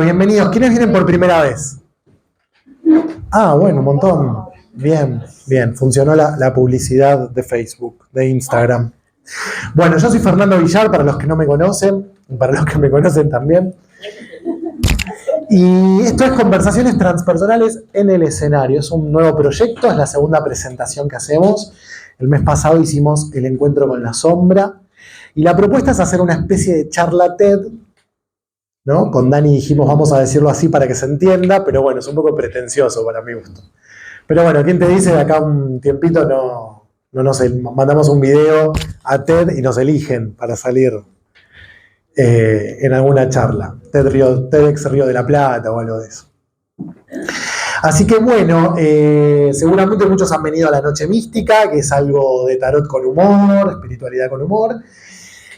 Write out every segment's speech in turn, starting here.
Bienvenidos. ¿Quiénes vienen por primera vez? Ah, bueno, un montón. Bien, bien. Funcionó la publicidad de Facebook, de Instagram. Bueno, yo soy Fernando Villar, para los que no me conocen, y para los que me conocen también. Y esto es Conversaciones Transpersonales en el Escenario. Es un nuevo proyecto, es la segunda presentación que hacemos. El mes pasado hicimos el encuentro con la sombra. Y la propuesta es hacer una especie de charla TED, ¿no? Con Dani dijimos, vamos a decirlo así para que se entienda, pero bueno, es un poco pretencioso para mi gusto. Pero bueno, ¿quién te dice de acá un tiempito no nos mandamos un video a TED y nos eligen para salir en alguna charla? TEDx Río de la Plata o algo de eso. Así que bueno, seguramente muchos han venido a la Noche Mística, que es algo de tarot con humor, espiritualidad con humor.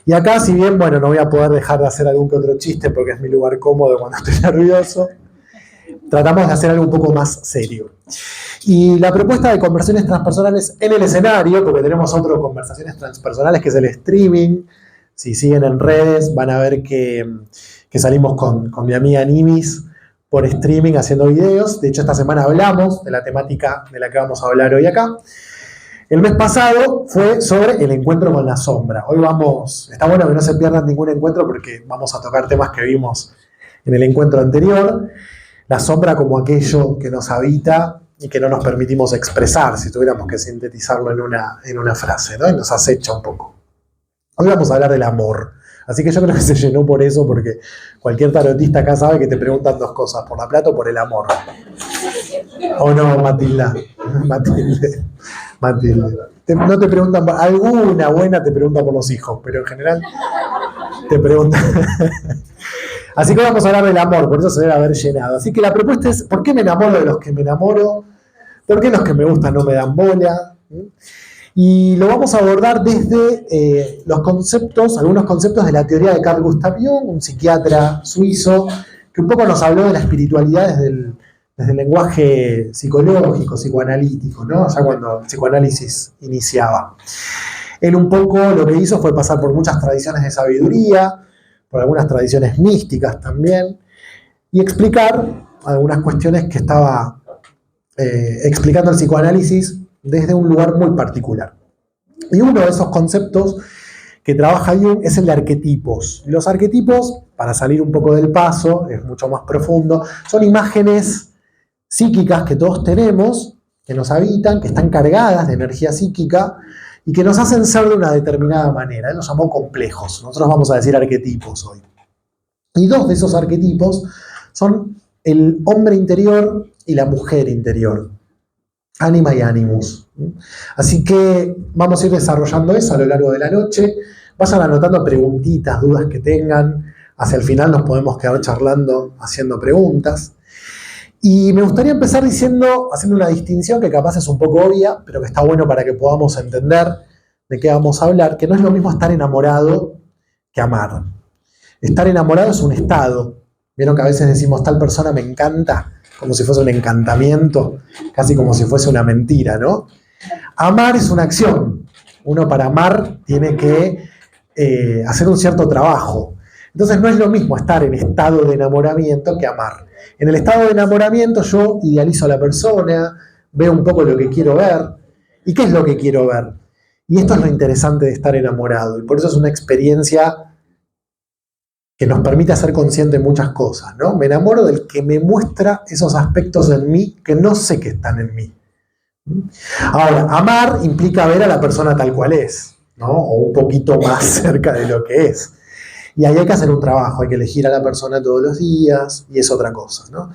Y acá, si bien, bueno, no voy a poder dejar de hacer algún que otro chiste porque es mi lugar cómodo cuando estoy nervioso, tratamos de hacer algo un poco más serio. Y la propuesta de Conversaciones Transpersonales en el Escenario, porque tenemos otro Conversaciones Transpersonales que es el streaming. Si siguen en redes van a ver que salimos con mi amiga Nimis por streaming haciendo videos. De hecho, esta semana hablamos de la temática de la que vamos a hablar hoy acá. El mes pasado fue sobre el encuentro con la sombra. Hoy está bueno que no se pierdan ningún encuentro porque vamos a tocar temas que vimos en el encuentro anterior. La sombra como aquello que nos habita y que no nos permitimos expresar, si tuviéramos que sintetizarlo en una frase, ¿no? Y nos acecha un poco. Hoy vamos a hablar del amor. Así que yo creo que se llenó por eso, porque cualquier tarotista acá sabe que te preguntan dos cosas, por la plata o por el amor. ¿O no, Matilda? Matilde. No te preguntan, alguna buena te pregunta por los hijos, pero en general te preguntan. Así que vamos a hablar del amor, por eso se debe haber llenado. Así que la propuesta es, ¿por qué me enamoro de los que me enamoro? ¿Por qué los que me gustan no me dan bola? Y lo vamos a abordar desde algunos conceptos de la teoría de Carl Gustav Jung, un psiquiatra suizo, que un poco nos habló de la espiritualidad desde el lenguaje psicológico, psicoanalítico, ¿no? Ya cuando el psicoanálisis iniciaba. Él un poco lo que hizo fue pasar por muchas tradiciones de sabiduría, por algunas tradiciones místicas también, y explicar algunas cuestiones que estaba explicando el psicoanálisis desde un lugar muy particular. Y uno de esos conceptos que trabaja Jung es el de arquetipos. Los arquetipos, para salir un poco del paso, es mucho más profundo, son imágenes psíquicas que todos tenemos, que nos habitan, que están cargadas de energía psíquica y que nos hacen ser de una determinada manera. Él los llamó complejos. Nosotros vamos a decir arquetipos hoy. Y dos de esos arquetipos son el hombre interior y la mujer interior. Ánima y animus. Así que vamos a ir desarrollando eso a lo largo de la noche. Vayan anotando preguntitas, dudas que tengan. Hacia el final nos podemos quedar charlando, haciendo preguntas. Y me gustaría empezar haciendo una distinción que capaz es un poco obvia, pero que está bueno para que podamos entender de qué vamos a hablar, que no es lo mismo estar enamorado que amar. Estar enamorado es un estado. Vieron que a veces decimos, tal persona me encanta, como si fuese un encantamiento, casi como si fuese una mentira, ¿no? Amar es una acción. Uno para amar tiene que hacer un cierto trabajo. Entonces no es lo mismo estar en estado de enamoramiento que amar. En el estado de enamoramiento yo idealizo a la persona, veo un poco lo que quiero ver. ¿Y qué es lo que quiero ver? Y esto es lo interesante de estar enamorado. Y por eso es una experiencia que nos permite ser conscientes de muchas cosas, ¿no? Me enamoro del que me muestra esos aspectos en mí que no sé que están en mí. Ahora, amar implica ver a la persona tal cual es, ¿no? O un poquito más cerca de lo que es. Y ahí hay que hacer un trabajo, hay que elegir a la persona todos los días, y es otra cosa, ¿no?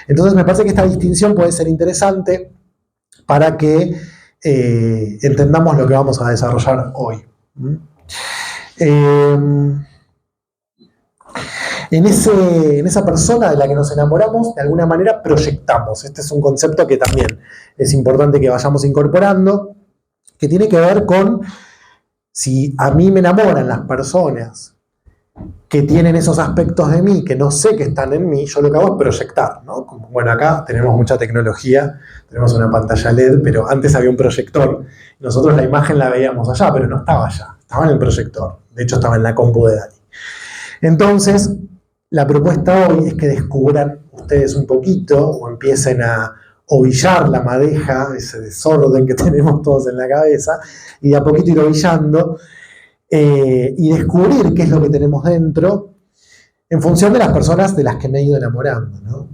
Entonces me parece que esta distinción puede ser interesante para que entendamos lo que vamos a desarrollar hoy. En esa persona de la que nos enamoramos, de alguna manera proyectamos. Este es un concepto que también es importante que vayamos incorporando, que tiene que ver con si a mí me enamoran las personas que tienen esos aspectos de mí que no sé que están en mí, yo lo que hago es proyectar, ¿no? Como, bueno, acá tenemos mucha tecnología, tenemos una pantalla LED, pero antes había un proyector. Nosotros la imagen la veíamos allá, pero no estaba allá, estaba en el proyector. De hecho, estaba en la compu de Dani. Entonces, La propuesta hoy es que descubran ustedes un poquito o empiecen a ovillar la madeja, ese desorden que tenemos todos en la cabeza, y de a poquito ir ovillando y descubrir qué es lo que tenemos dentro en función de las personas de las que me he ido enamorando, ¿no?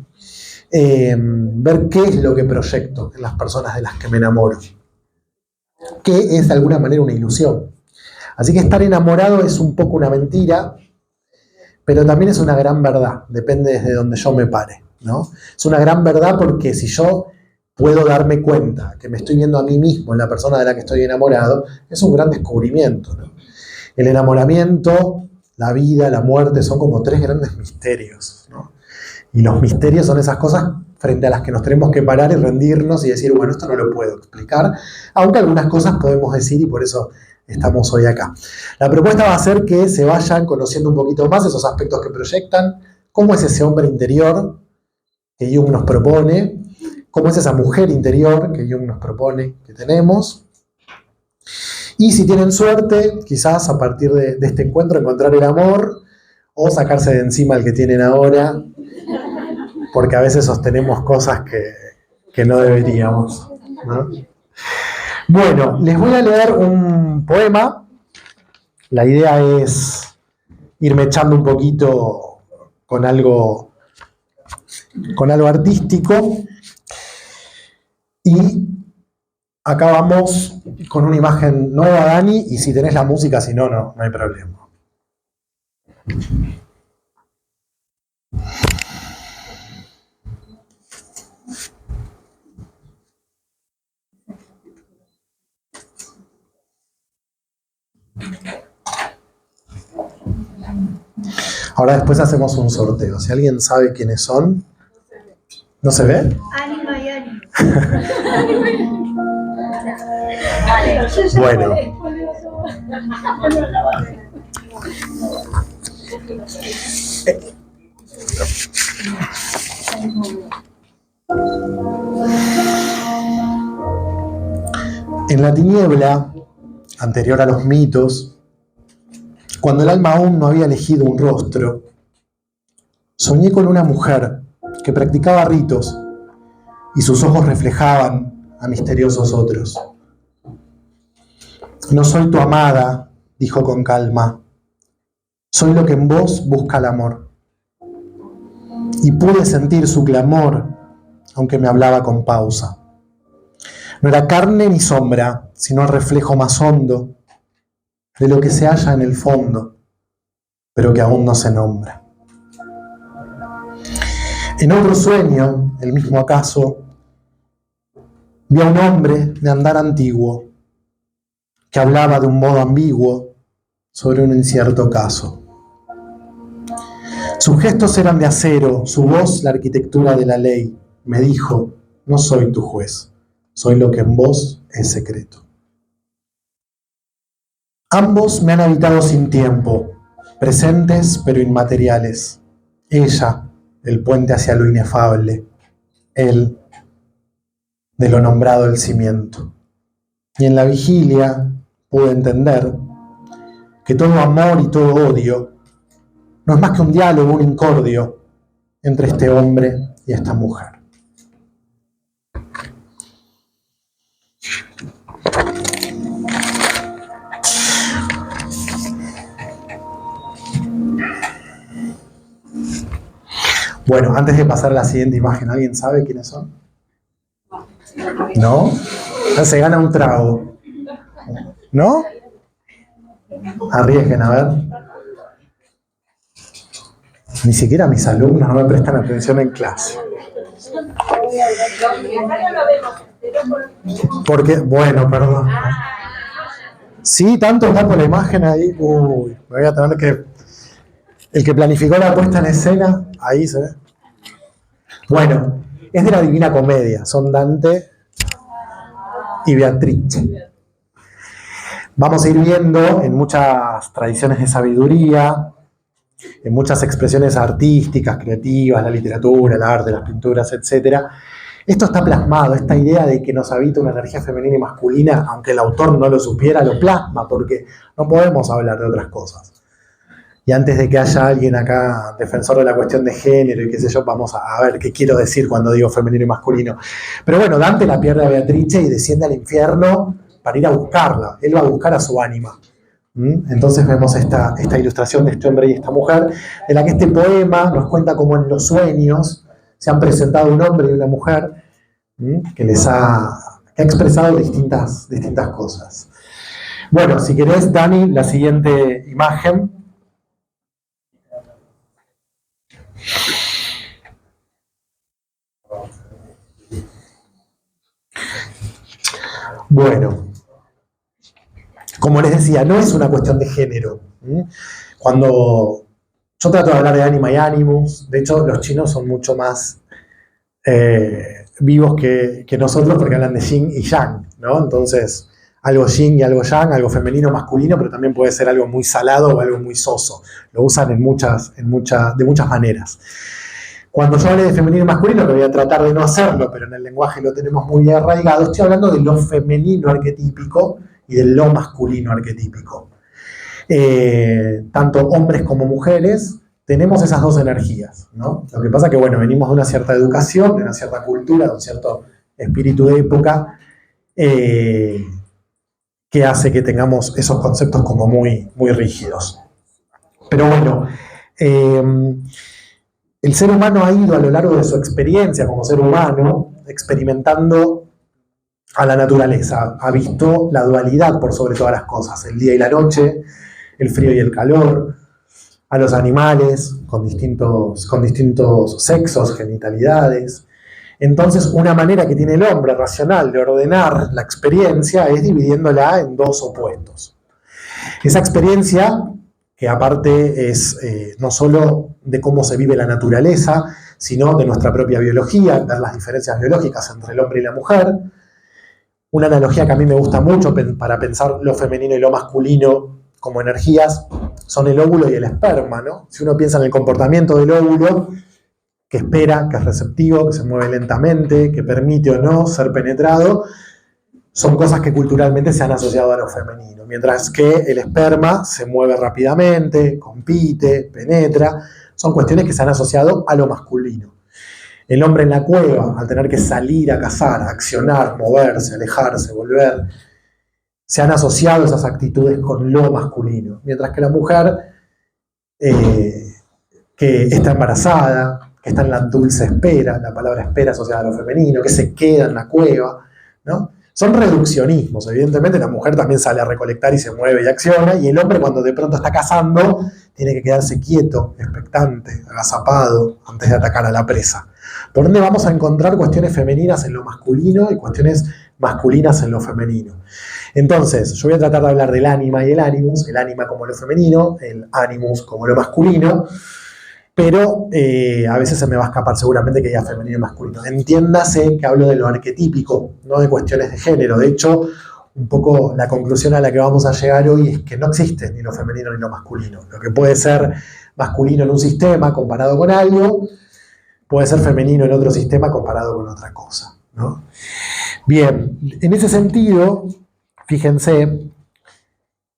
Ver qué es lo que proyecto en las personas de las que me enamoro, que es de alguna manera una ilusión. Así que estar enamorado es un poco una mentira, pero también es una gran verdad, depende desde donde yo me pare, ¿no? Es una gran verdad porque si yo puedo darme cuenta que me estoy viendo a mí mismo en la persona de la que estoy enamorado, es un gran descubrimiento, ¿no? El enamoramiento, la vida, la muerte son como tres grandes misterios, ¿no? Y los misterios son esas cosas frente a las que nos tenemos que parar y rendirnos y decir, bueno, esto no lo puedo explicar, aunque algunas cosas podemos decir y por eso estamos hoy acá. La propuesta va a ser que se vayan conociendo un poquito más esos aspectos que proyectan, cómo es ese hombre interior que Jung nos propone, cómo es esa mujer interior que Jung nos propone que tenemos. Y si tienen suerte, quizás a partir de este encuentro encontrar el amor o sacarse de encima el que tienen ahora, porque a veces sostenemos cosas que no deberíamos, ¿no? Bueno, les voy a leer un poema. La idea es irme echando un poquito con algo artístico. Y acá vamos con una imagen nueva, Dani, y si tenés la música, si no, no hay problema. Ahora después hacemos un sorteo. Si alguien sabe quiénes son. ¿No se ve? Ánima y ánimo. Bueno. En la tiniebla, anterior a los mitos, cuando el alma aún no había elegido un rostro, soñé con una mujer que practicaba ritos y sus ojos reflejaban a misteriosos otros. No soy tu amada, dijo con calma, soy lo que en vos busca el amor. Y pude sentir su clamor, aunque me hablaba con pausa. No era carne ni sombra, sino el reflejo más hondo de lo que se halla en el fondo, pero que aún no se nombra. En otro sueño, el mismo acaso, vi a un hombre de andar antiguo que hablaba de un modo ambiguo sobre un incierto caso. Sus gestos eran de acero, su voz la arquitectura de la ley. Me dijo, no soy tu juez, soy lo que en vos es secreto. Ambos me han habitado sin tiempo, presentes pero inmateriales. Ella, el puente hacia lo inefable, él, de lo nombrado el cimiento. Y en la vigilia pude entender que todo amor y todo odio no es más que un diálogo, un incordio entre este hombre y esta mujer. Bueno, antes de pasar a la siguiente imagen, ¿alguien sabe quiénes son? ¿No? Se gana un trago. ¿No? Arriesguen, a ver. Ni siquiera mis alumnos no me prestan atención en clase. Porque, bueno, perdón. Sí, tanto da por la imagen ahí. Uy, me voy a tener que... El que planificó la puesta en escena, ahí se ve. Bueno, es de la Divina Comedia. Son Dante y Beatrice. Vamos a ir viendo en muchas tradiciones de sabiduría, en muchas expresiones artísticas, creativas, la literatura, el arte, las pinturas, etc. Esto está plasmado, esta idea de que nos habita una energía femenina y masculina, aunque el autor no lo supiera, lo plasma, porque no podemos hablar de otras cosas. Y antes de que haya alguien acá, defensor de la cuestión de género y qué sé yo, vamos a ver qué quiero decir cuando digo femenino y masculino. Pero bueno, Dante la pierde a Beatrice y desciende al infierno para ir a buscarla. Él va a buscar a su ánima. Entonces vemos esta ilustración de este hombre y esta mujer, de la que este poema nos cuenta cómo en los sueños se han presentado un hombre y una mujer que ha expresado distintas cosas. Bueno, si querés, Dani, la siguiente imagen. Bueno, como les decía, no es una cuestión de género. Cuando yo trato de hablar de ánima y animus, de hecho los chinos son mucho más vivos que nosotros porque hablan de yin y yang, ¿no? Entonces, algo yin y algo yang, algo femenino, masculino, pero también puede ser algo muy salado o algo muy soso. Lo usan de muchas maneras. Cuando yo hable de femenino y masculino, que voy a tratar de no hacerlo, pero en el lenguaje lo tenemos muy arraigado, estoy hablando de lo femenino arquetípico y de lo masculino arquetípico. Tanto hombres como mujeres tenemos esas dos energías, ¿no? Lo que pasa es que, bueno, venimos de una cierta educación, de una cierta cultura, de un cierto espíritu de época, que hace que tengamos esos conceptos como muy, muy rígidos. Pero bueno, el ser humano ha ido a lo largo de su experiencia como ser humano experimentando a la naturaleza, ha visto la dualidad por sobre todas las cosas, el día y la noche, el frío y el calor, a los animales con distintos sexos, genitalidades. Entonces, una manera que tiene el hombre racional de ordenar la experiencia es dividiéndola en dos opuestos. Esa experiencia, que aparte es no solo de cómo se vive la naturaleza, sino de nuestra propia biología, ver las diferencias biológicas entre el hombre y la mujer. Una analogía que a mí me gusta mucho para pensar lo femenino y lo masculino como energías son el óvulo y el esperma, ¿no? Si uno piensa en el comportamiento del óvulo, que espera, que es receptivo, que se mueve lentamente, que permite o no ser penetrado, son cosas que culturalmente se han asociado a lo femenino, mientras que el esperma se mueve rápidamente, compite, penetra, son cuestiones que se han asociado a lo masculino. El hombre en la cueva, al tener que salir a cazar, accionar, moverse, alejarse, volver, se han asociado esas actitudes con lo masculino, mientras que la mujer que está embarazada, que está en la dulce espera, la palabra espera asociada a lo femenino, que se queda en la cueva, ¿no? Son reduccionismos, evidentemente la mujer también sale a recolectar y se mueve y acciona, y el hombre cuando de pronto está cazando tiene que quedarse quieto, expectante, agazapado, antes de atacar a la presa. ¿Por dónde vamos a encontrar cuestiones femeninas en lo masculino y cuestiones masculinas en lo femenino? Entonces, yo voy a tratar de hablar del ánima y el animus, el ánima como lo femenino, el animus como lo masculino, pero a veces se me va a escapar seguramente que haya femenino y masculino. Entiéndase que hablo de lo arquetípico, no de cuestiones de género. De hecho, un poco la conclusión a la que vamos a llegar hoy es que no existe ni lo femenino ni lo masculino. Lo que puede ser masculino en un sistema comparado con algo, puede ser femenino en otro sistema comparado con otra cosa, ¿no? Bien, en ese sentido, fíjense,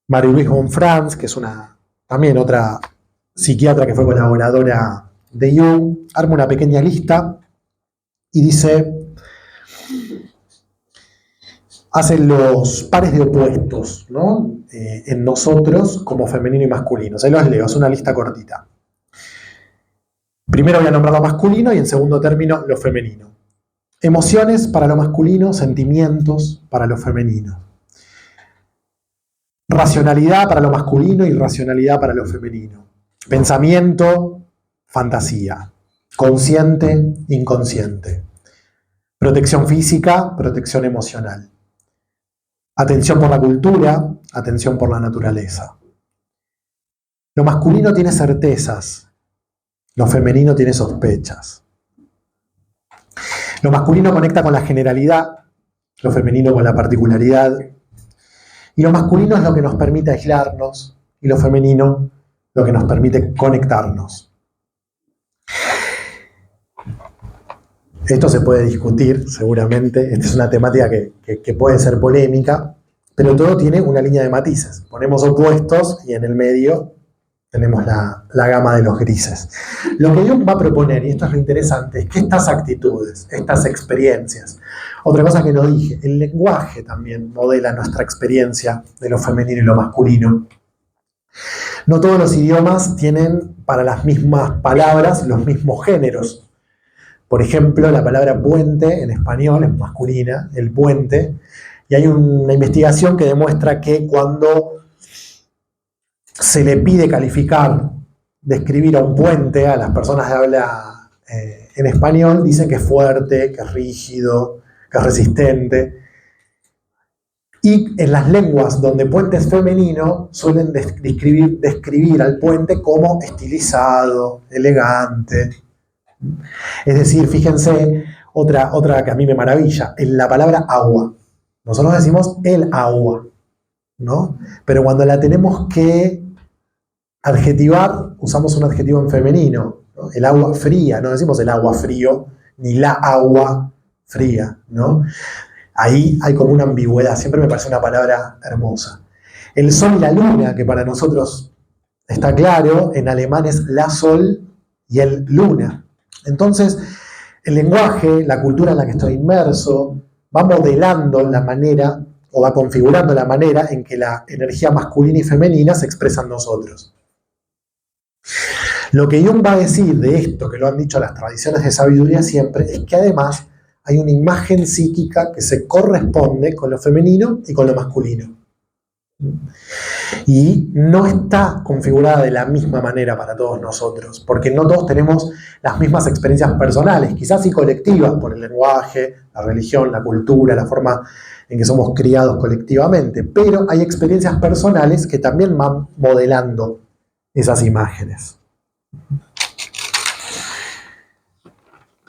Marie-Louise von Franz, que es también otra psiquiatra que fue colaboradora de Jung, arma una pequeña lista y dice, hace los pares de opuestos, ¿no? En nosotros como femenino y masculino. Se los leo, es una lista cortita. Primero voy a nombrar lo masculino y en segundo término lo femenino. Emociones para lo masculino, sentimientos para lo femenino. Racionalidad para lo masculino y racionalidad para lo femenino. Pensamiento, fantasía. Consciente, inconsciente. Protección física, protección emocional. Atención por la cultura, atención por la naturaleza. Lo masculino tiene certezas, lo femenino tiene sospechas. Lo masculino conecta con la generalidad, lo femenino con la particularidad. Y lo masculino es lo que nos permite aislarnos y lo femenino lo que nos permite conectarnos. Esto se puede discutir seguramente, esta es una temática que puede ser polémica, pero todo tiene una línea de matices. Ponemos opuestos y en el medio tenemos la gama de los grises. Lo que Jung va a proponer, y esto es lo interesante, es que estas actitudes, estas experiencias, otra cosa que no dije, el lenguaje también modela nuestra experiencia de lo femenino y lo masculino. No todos los idiomas tienen para las mismas palabras los mismos géneros. Por ejemplo, la palabra puente en español es masculina, el puente, y hay una investigación que demuestra que cuando se le pide calificar, describir a un puente a las personas de habla en español, dicen que es fuerte, que es rígido, que es resistente. Y en las lenguas donde puente es femenino, suelen describir al puente como estilizado, elegante. Es decir, fíjense, otra que a mí me maravilla, en la palabra agua. Nosotros decimos el agua, ¿no? Pero cuando la tenemos que adjetivar, usamos un adjetivo en femenino, ¿no? El agua fría, no decimos el agua frío, ni la agua fría, ¿no? Ahí hay como una ambigüedad, siempre me parece una palabra hermosa. El sol y la luna, que para nosotros está claro, en alemán es la sol y el luna. Entonces, el lenguaje, la cultura en la que estoy inmerso, va modelando la manera, o va configurando la manera en que la energía masculina y femenina se expresa en nosotros. Lo que Jung va a decir de esto, que lo han dicho las tradiciones de sabiduría siempre, es que además hay una imagen psíquica que se corresponde con lo femenino y con lo masculino. Y no está configurada de la misma manera para todos nosotros, porque no todos tenemos las mismas experiencias personales, quizás sí colectivas, por el lenguaje, la religión, la cultura, la forma en que somos criados colectivamente, pero hay experiencias personales que también van modelando esas imágenes.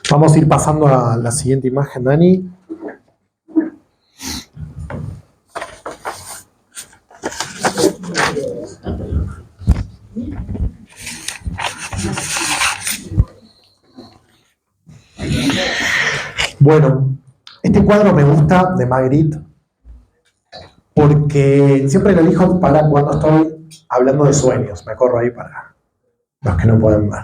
Vamos a ir pasando a la siguiente imagen, Dani. Bueno, este cuadro me gusta de Magritte porque siempre lo elijo para cuando estoy hablando de sueños. Me corro ahí para los que no pueden ver.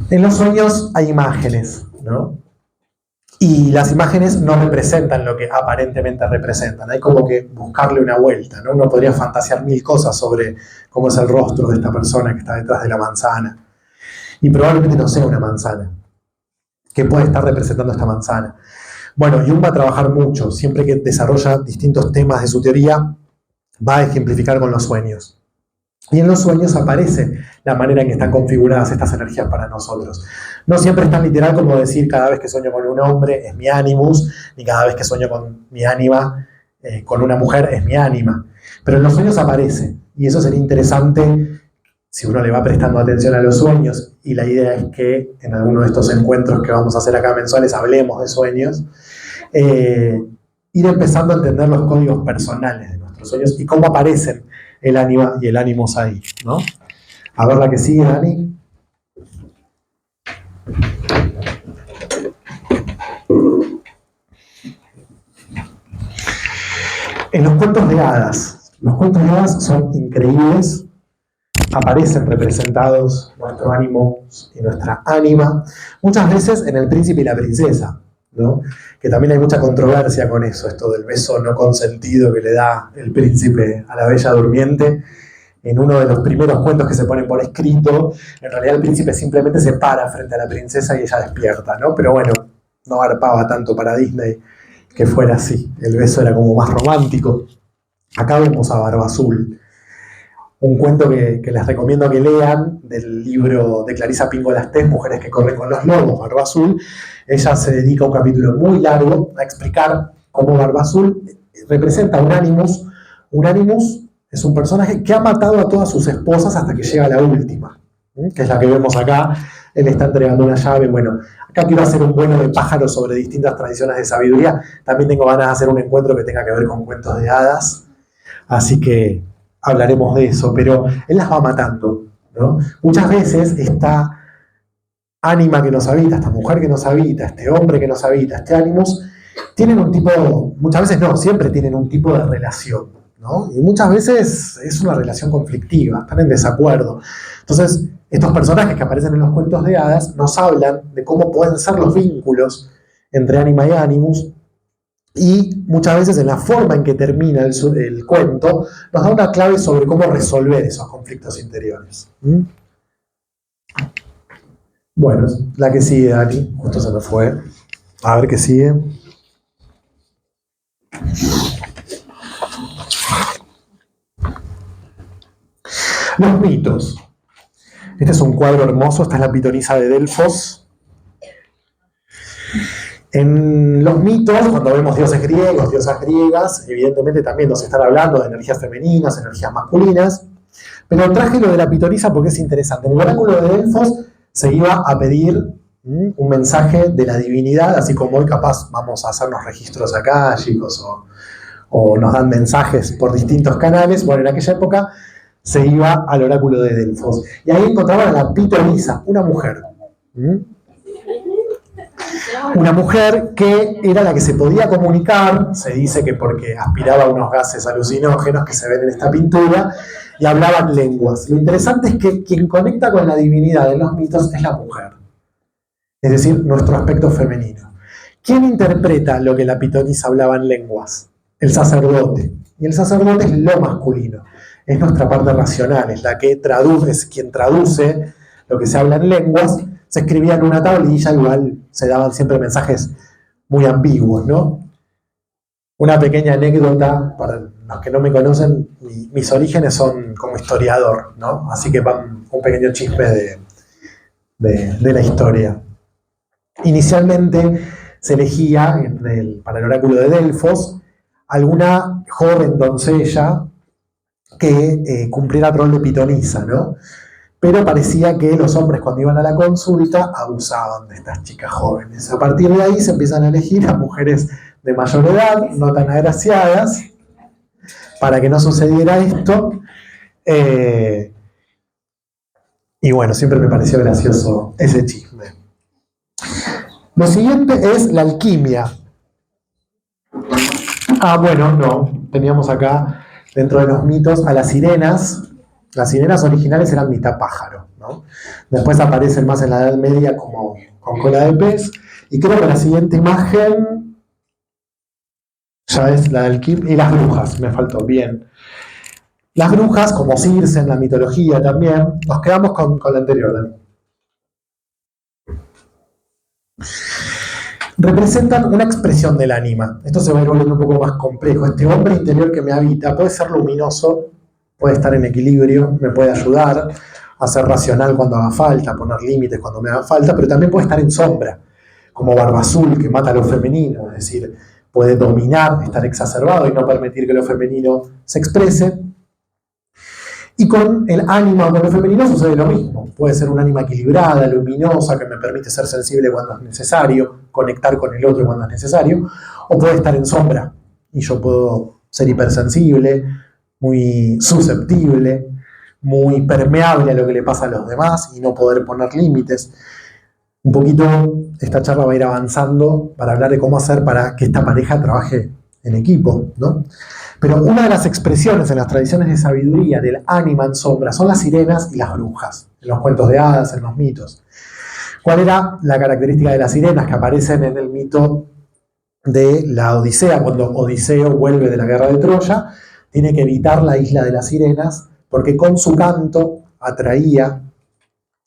En los sueños hay imágenes, ¿no? Y las imágenes no representan lo que aparentemente representan. Hay como que buscarle una vuelta, ¿no? Uno podría fantasear mil cosas sobre cómo es el rostro de esta persona que está detrás de la manzana. Y probablemente no sea una manzana. ¿Qué puede estar representando esta manzana? Bueno, Jung va a trabajar mucho. Siempre que desarrolla distintos temas de su teoría, va a ejemplificar con los sueños. Y en los sueños aparece la manera en que están configuradas estas energías para nosotros. No siempre es tan literal como decir cada vez que sueño con un hombre es mi animus, ni cada vez que sueño con mi ánima, con una mujer es mi ánima. Pero en los sueños aparece, y eso sería interesante si uno le va prestando atención a los sueños, y la idea es que en alguno de estos encuentros que vamos a hacer acá mensuales hablemos de sueños, ir empezando a entender los códigos personales de nuestros sueños y cómo aparecen el ánima y el ánimos ahí, ¿no? A ver la que sigue, Dani. En los cuentos de hadas son increíbles, aparecen representados nuestro ánimo y nuestra ánima, muchas veces en El Príncipe y la Princesa, ¿no? Que también hay mucha controversia con eso, esto del beso no consentido que le da el príncipe a la bella durmiente. En uno de los primeros cuentos que se ponen por escrito, en realidad el príncipe simplemente se para frente a la princesa y ella despierta, ¿no? Pero bueno, no arpaba tanto para Disney que fuera así, el beso era como más romántico. Acá vemos a Barba Azul, un cuento que les recomiendo que lean, del libro de Clarisa Pingo Lastés, Mujeres que corren con los lobos, Barba Azul. Ella se dedica a un capítulo muy largo a explicar cómo Barba Azul representa un ánimus. Un ánimus es un personaje que ha matado a todas sus esposas hasta que llega la última, que es la que vemos acá. Él está entregando una llave. Bueno, acá quiero hacer un vuelo de pájaros sobre distintas tradiciones de sabiduría. También tengo ganas de hacer un encuentro que tenga que ver con cuentos de hadas. Así que hablaremos de eso, pero él las va matando, ¿no? Muchas veces esta ánima que nos habita, esta mujer que nos habita, este hombre que nos habita, este ánimus, tienen un tipo, muchas veces no, siempre tienen un tipo de relación, ¿no? Y muchas veces es una relación conflictiva, están en desacuerdo. Entonces, estos personajes que aparecen en los cuentos de hadas nos hablan de cómo pueden ser los vínculos entre ánima y animus, y muchas veces en la forma en que termina el cuento nos da una clave sobre cómo resolver esos conflictos interiores. ¿Mm? Bueno, la que sigue, Dani, justo se me fue. A ver qué sigue. Los mitos. Este es un cuadro hermoso, esta es la pitonisa de Delfos. En los mitos, cuando vemos dioses griegos, diosas griegas, evidentemente también nos están hablando de energías femeninas, energías masculinas, pero traje lo de la pitonisa porque es interesante. En el oráculo de Delfos se iba a pedir un mensaje de la divinidad, así como hoy capaz vamos a hacernos registros akáshicos o nos dan mensajes por distintos canales. Bueno, en aquella época se iba al oráculo de Delfos. Y ahí encontraban a la pitonisa, una mujer. Una mujer que era la que se podía comunicar, se dice que porque aspiraba unos gases alucinógenos que se ven en esta pintura, y hablaban lenguas. Lo interesante es que quien conecta con la divinidad en los mitos es la mujer, es decir, nuestro aspecto femenino. ¿Quién interpreta lo que la pitonisa hablaba en lenguas? El sacerdote. Y el sacerdote es lo masculino, es nuestra parte racional, es la que traduce, es quien traduce lo que se habla en lenguas. Se escribía en una tablilla, igual se daban siempre mensajes muy ambiguos, ¿no? Una pequeña anécdota, para los que no me conocen, mis orígenes son como historiador, ¿no? Así que van un pequeño chisme de la historia. Inicialmente se elegía para el oráculo de Delfos alguna joven doncella que cumpliera el rol de pitonisa, ¿no? Pero parecía que los hombres cuando iban a la consulta abusaban de estas chicas jóvenes. A partir de ahí se empiezan a elegir a mujeres de mayor edad, no tan agraciadas, para que no sucediera esto. Y bueno, siempre me pareció gracioso ese chisme. Lo siguiente es la alquimia. Bueno, no. Teníamos acá, dentro de los mitos, a las sirenas. Las sirenas originales eran mitad pájaro, ¿no? Después aparecen más en la Edad Media como con cola de pez. Y creo que la siguiente imagen ya es la del Kim. Y las brujas, me faltó, bien. Las brujas, como Circe en la mitología también. Nos quedamos con la anterior, Dani. Representan una expresión del ánima. Esto se va a ir volviendo un poco más complejo. Este hombre interior que me habita puede ser luminoso, puede estar en equilibrio, me puede ayudar a ser racional cuando haga falta, a poner límites cuando me haga falta, pero también puede estar en sombra, como Barba Azul, que mata a lo femenino, es decir, puede dominar, estar exacerbado y no permitir que lo femenino se exprese. Y con el ánima o con lo femenino sucede lo mismo. Puede ser un ánima equilibrada, luminosa, que me permite ser sensible cuando es necesario, conectar con el otro cuando es necesario, o puede estar en sombra, y yo puedo ser hipersensible, muy susceptible, muy permeable a lo que le pasa a los demás y no poder poner límites. Un poquito esta charla va a ir avanzando para hablar de cómo hacer para que esta pareja trabaje en equipo, ¿no? Pero una de las expresiones en las tradiciones de sabiduría del ánima en sombra son las sirenas y las brujas, en los cuentos de hadas, en los mitos. ¿Cuál era la característica de las sirenas que aparecen en el mito de la Odisea? Cuando Odiseo vuelve de la guerra de Troya, tiene que evitar la isla de las sirenas porque con su canto atraía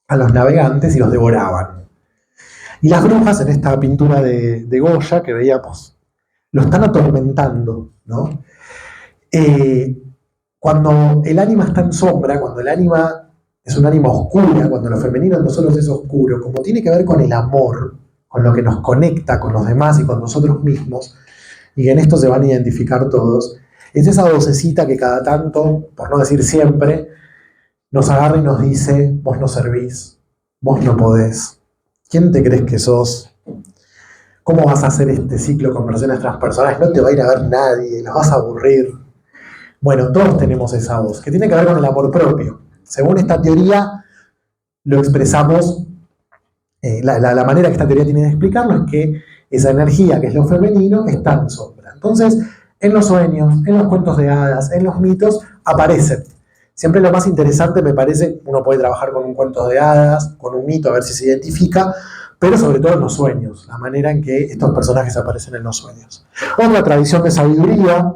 a los navegantes y los devoraban. Y las brujas, en esta pintura de Goya que veíamos, lo están atormentando, ¿no? Cuando el ánima está en sombra, cuando el ánima es un ánima oscura, cuando lo femenino en nosotros es oscuro, como tiene que ver con el amor, con lo que nos conecta con los demás y con nosotros mismos, y en esto se van a identificar todos, es esa vocecita que cada tanto, por no decir siempre, nos agarra y nos dice: vos no servís, vos no podés, ¿quién te crees que sos? ¿Cómo vas a hacer este ciclo con personas transpersonales? No te va a ir a ver nadie, los vas a aburrir. Bueno, todos tenemos esa voz, que tiene que ver con el amor propio. Según esta teoría, lo expresamos, la manera que esta teoría tiene de explicarlo es que esa energía, que es lo femenino, está en sombra. Entonces, en los sueños, en los cuentos de hadas, en los mitos, aparecen. Siempre lo más interesante me parece, uno puede trabajar con un cuento de hadas, con un mito, a ver si se identifica, pero sobre todo en los sueños, la manera en que estos personajes aparecen en los sueños. Otra tradición de sabiduría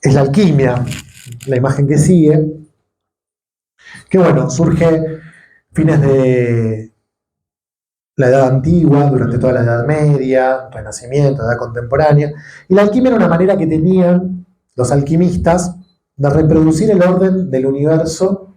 es la alquimia, la imagen que sigue, que bueno, surge fines de la Edad Antigua, durante toda la Edad Media, Renacimiento, Edad Contemporánea, y la alquimia era una manera que tenían los alquimistas de reproducir el orden del universo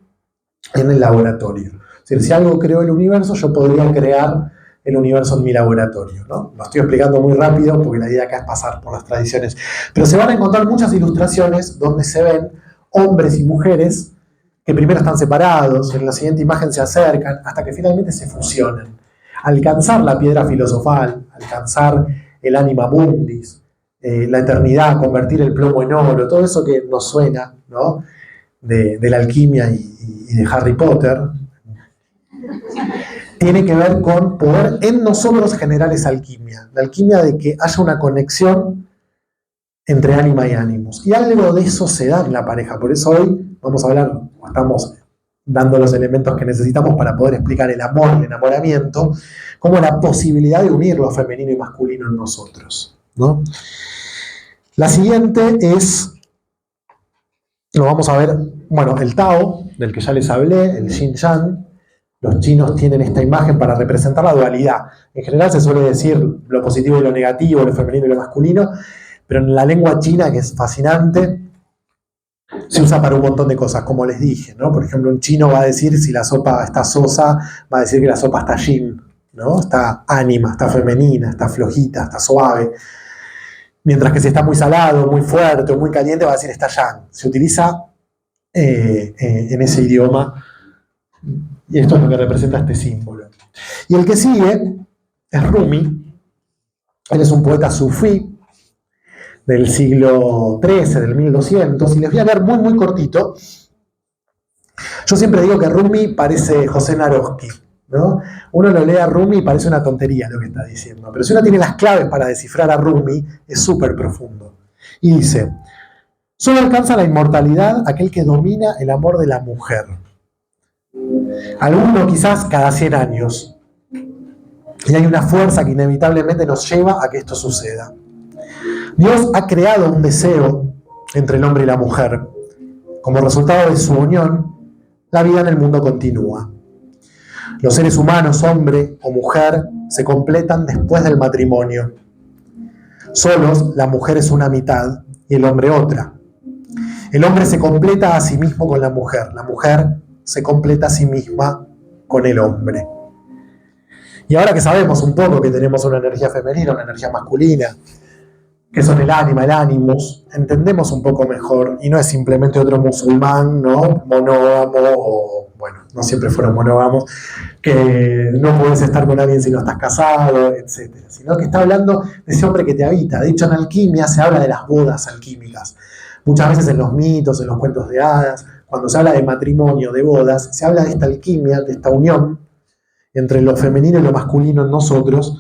en el laboratorio. Es decir, si algo creó el universo, yo podría crear el universo en mi laboratorio, ¿no? Lo estoy explicando muy rápido porque la idea acá es pasar por las tradiciones. Pero se van a encontrar muchas ilustraciones donde se ven hombres y mujeres que primero están separados, en la siguiente imagen se acercan, hasta que finalmente se fusionan. Alcanzar la piedra filosofal, alcanzar el anima mundis, la eternidad, convertir el plomo en oro, todo eso que nos suena, ¿no? de la alquimia y de Harry Potter, tiene que ver con poder en nosotros generar esa alquimia. La alquimia de que haya una conexión entre ánima y ánimos. Y algo de eso se da en la pareja. Por eso hoy vamos a hablar, estamos dando los elementos que necesitamos para poder explicar el amor, el enamoramiento, como la posibilidad de unir lo femenino y masculino en nosotros, ¿no? La siguiente es, lo vamos a ver, bueno, el Tao, del que ya les hablé, el Yin Yang. Los chinos tienen esta imagen para representar la dualidad. En general se suele decir lo positivo y lo negativo, lo femenino y lo masculino, pero en la lengua china, que es fascinante, se usa para un montón de cosas, como les dije, ¿no? Por ejemplo, un chino va a decir, si la sopa está sosa, va a decir que la sopa está yin, ¿no? Está ánima, está femenina, está flojita, está suave. Mientras que si está muy salado, muy fuerte o muy caliente, va a decir está yang. Se utiliza en ese idioma, y esto es lo que representa este símbolo. Y el que sigue es Rumi. Él es un poeta sufí del siglo XIII, del 1200, y les voy a leer muy, muy cortito. Yo siempre digo que Rumi parece José Naroski, ¿no? Uno lo lee a Rumi y parece una tontería lo que está diciendo, pero si uno tiene las claves para descifrar a Rumi, es súper profundo. Y dice, solo alcanza la inmortalidad aquel que domina el amor de la mujer. Alguno quizás cada 100 años. Y hay una fuerza que inevitablemente nos lleva a que esto suceda. Dios ha creado un deseo entre el hombre y la mujer. Como resultado de su unión, la vida en el mundo continúa. Los seres humanos, hombre o mujer, se completan después del matrimonio. Solos, la mujer es una mitad y el hombre otra. El hombre se completa a sí mismo con la mujer se completa a sí misma con el hombre. Y ahora que sabemos un poco que tenemos una energía femenina, una energía masculina, que son el ánima, el animus, entendemos un poco mejor, y no es simplemente otro musulmán, ¿no? Monógamo, o bueno, no siempre fueron monógamos, que no puedes estar con alguien si no estás casado, etc. Sino que está hablando de ese hombre que te habita. De hecho, en alquimia se habla de las bodas alquímicas. Muchas veces en los mitos, en los cuentos de hadas, cuando se habla de matrimonio, de bodas, se habla de esta alquimia, de esta unión entre lo femenino y lo masculino en nosotros,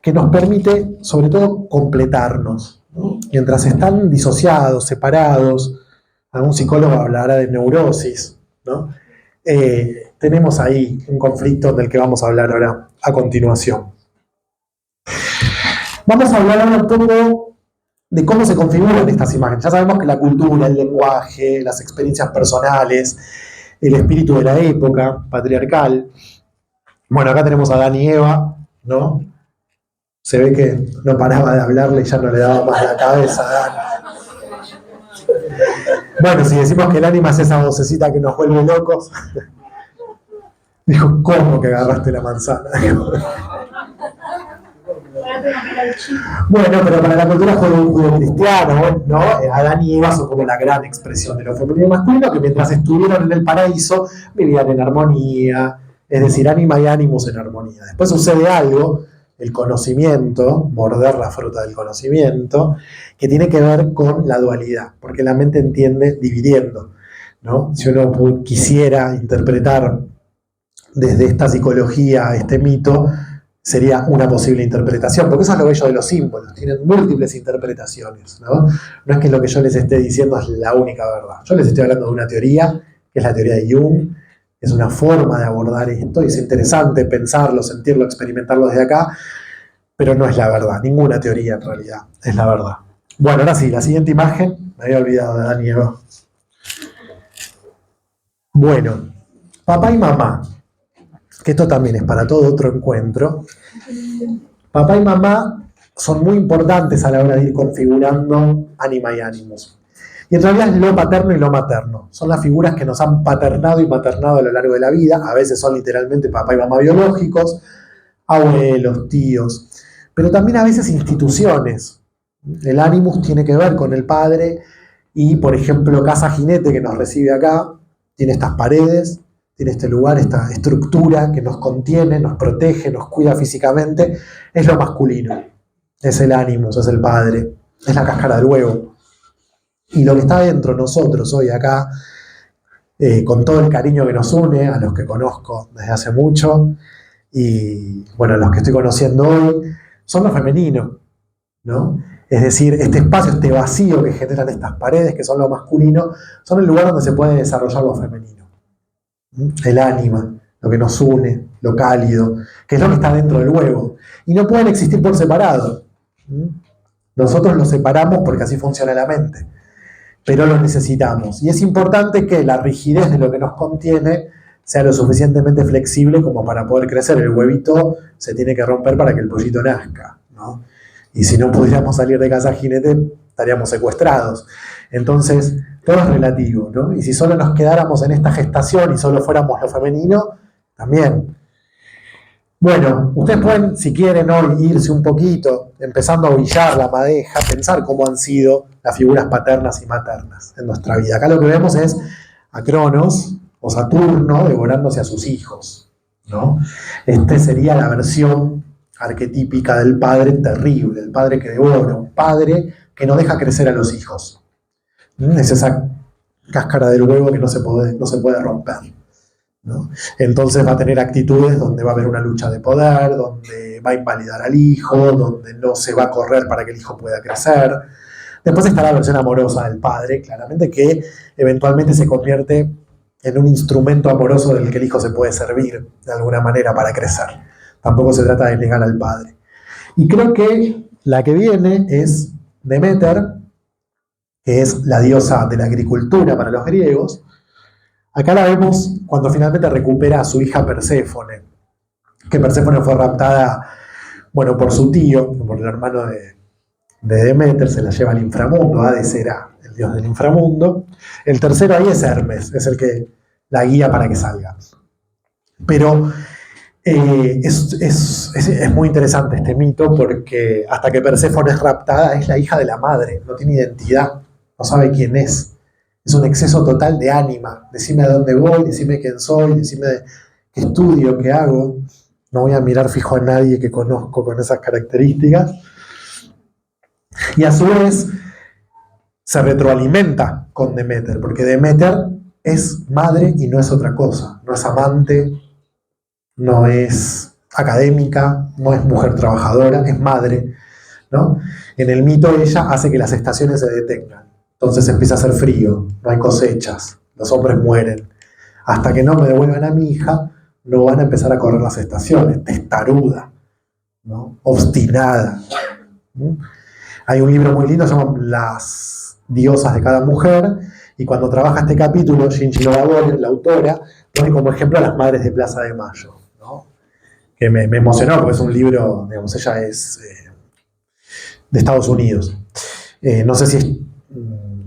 que nos permite, sobre todo, completarnos, ¿no? Mientras están disociados, separados, algún psicólogo hablará de neurosis, ¿no? Tenemos ahí un conflicto del que vamos a hablar ahora a continuación. Vamos a hablar ahora un poco de cómo se configuran estas imágenes. Ya sabemos que la cultura, el lenguaje, las experiencias personales, el espíritu de la época patriarcal. Bueno, acá tenemos a Adán y Eva, ¿no? Se ve que no paraba de hablarle y ya no le daba más la cabeza a Adán. Bueno, si decimos que el ánima es esa vocecita que nos vuelve locos, dijo, ¿cómo que agarraste la manzana? Bueno, pero para la cultura judeocristiana, ¿no? Adán y Eva son como la gran expresión de lo femenino y masculino, que mientras estuvieron en el paraíso vivían en armonía, es decir, ánima y ánimos en armonía. Después sucede algo, el conocimiento, morder la fruta del conocimiento, que tiene que ver con la dualidad, porque la mente entiende dividiendo, ¿no? Si uno quisiera interpretar desde esta psicología este mito, sería una posible interpretación, porque eso es lo bello de los símbolos, tienen múltiples interpretaciones, ¿no? No es que lo que yo les esté diciendo es la única verdad. Yo les estoy hablando de una teoría, que es la teoría de Jung, es una forma de abordar esto, y es interesante pensarlo, sentirlo, experimentarlo desde acá, pero no es la verdad, ninguna teoría en realidad es la verdad. Bueno, ahora sí, la siguiente imagen, me había olvidado de Dani y Eva. Bueno, papá y mamá, que esto también es para todo otro encuentro. Papá y mamá son muy importantes a la hora de ir configurando ánima y ánimos. Y en realidad es lo paterno y lo materno. Son las figuras que nos han paternado y maternado a lo largo de la vida. A veces son literalmente papá y mamá biológicos, abuelos, tíos, pero también a veces instituciones. El Animus tiene que ver con el padre y, por ejemplo, Casa Jinete, que nos recibe acá, tiene estas paredes, tiene este lugar, esta estructura que nos contiene, nos protege, nos cuida físicamente, es lo masculino. Es el Animus, es el padre, es la cáscara del huevo. Y lo que está dentro de nosotros hoy acá, con todo el cariño que nos une, a los que conozco desde hace mucho, y bueno, a los que estoy conociendo hoy, son lo femenino, ¿no? Es decir, este espacio, este vacío que generan estas paredes, que son lo masculino, son el lugar donde se puede desarrollar lo femenino. El ánima, lo que nos une, lo cálido, que es lo que está dentro del huevo. Y no pueden existir por separado. Nosotros los separamos porque así funciona la mente, pero los necesitamos. Y es importante que la rigidez de lo que nos contiene sea lo suficientemente flexible como para poder crecer. El huevito se tiene que romper para que el pollito nazca, ¿no? Y si no pudiéramos salir de Casa Jinete, estaríamos secuestrados. Entonces, todo es relativo, ¿no? Y si solo nos quedáramos en esta gestación y solo fuéramos lo femenino, también. Bueno, ustedes pueden, si quieren hoy, irse un poquito, empezando a ovillar la madeja, pensar cómo han sido las figuras paternas y maternas en nuestra vida. Acá lo que vemos es a Cronos o Saturno devorándose a sus hijos, ¿no? Este sería la versión arquetípica del padre terrible, el padre que devora, un padre que no deja crecer a los hijos. Es esa cáscara del huevo que no se puede romper, ¿no? Entonces va a tener actitudes donde va a haber una lucha de poder, donde va a invalidar al hijo, donde no se va a correr para que el hijo pueda crecer. Después está la versión amorosa del padre, claramente, que eventualmente se convierte en un instrumento amoroso del que el hijo se puede servir de alguna manera para crecer. Tampoco se trata de negar al padre. Y creo que la que viene es Deméter, que es la diosa de la agricultura para los griegos. Acá la vemos cuando finalmente recupera a su hija Perséfone, que Perséfone fue raptada, bueno, por su tío, por el hermano de Deméter, se la lleva al inframundo. Hades era el dios del inframundo. El tercero ahí es Hermes, es el que la guía para que salga. Pero es muy interesante este mito porque hasta que Perséfone es raptada es la hija de la madre, no tiene identidad, no sabe quién es. Es un exceso total de ánima. Decime a dónde voy, decime quién soy, decime qué estudio, qué hago. No voy a mirar fijo a nadie que conozco con esas características. Y a su vez se retroalimenta con Deméter, porque Deméter es madre y no es otra cosa. No es amante, no es académica, no es mujer trabajadora, es madre, ¿no? En el mito ella hace que las estaciones se detengan. Entonces empieza a hacer frío, no hay cosechas, los hombres mueren. Hasta que no me devuelvan a mi hija, no van a empezar a correr las estaciones. Testaruda, ¿no? Obstinada. Hay un libro muy lindo, se llama Las diosas de cada mujer, y cuando trabaja este capítulo, Shinji Nobunaga, la autora, pone como ejemplo a las madres de Plaza de Mayo, ¿no? Que me emocionó porque es un libro, digamos, ella es de Estados Unidos. No sé si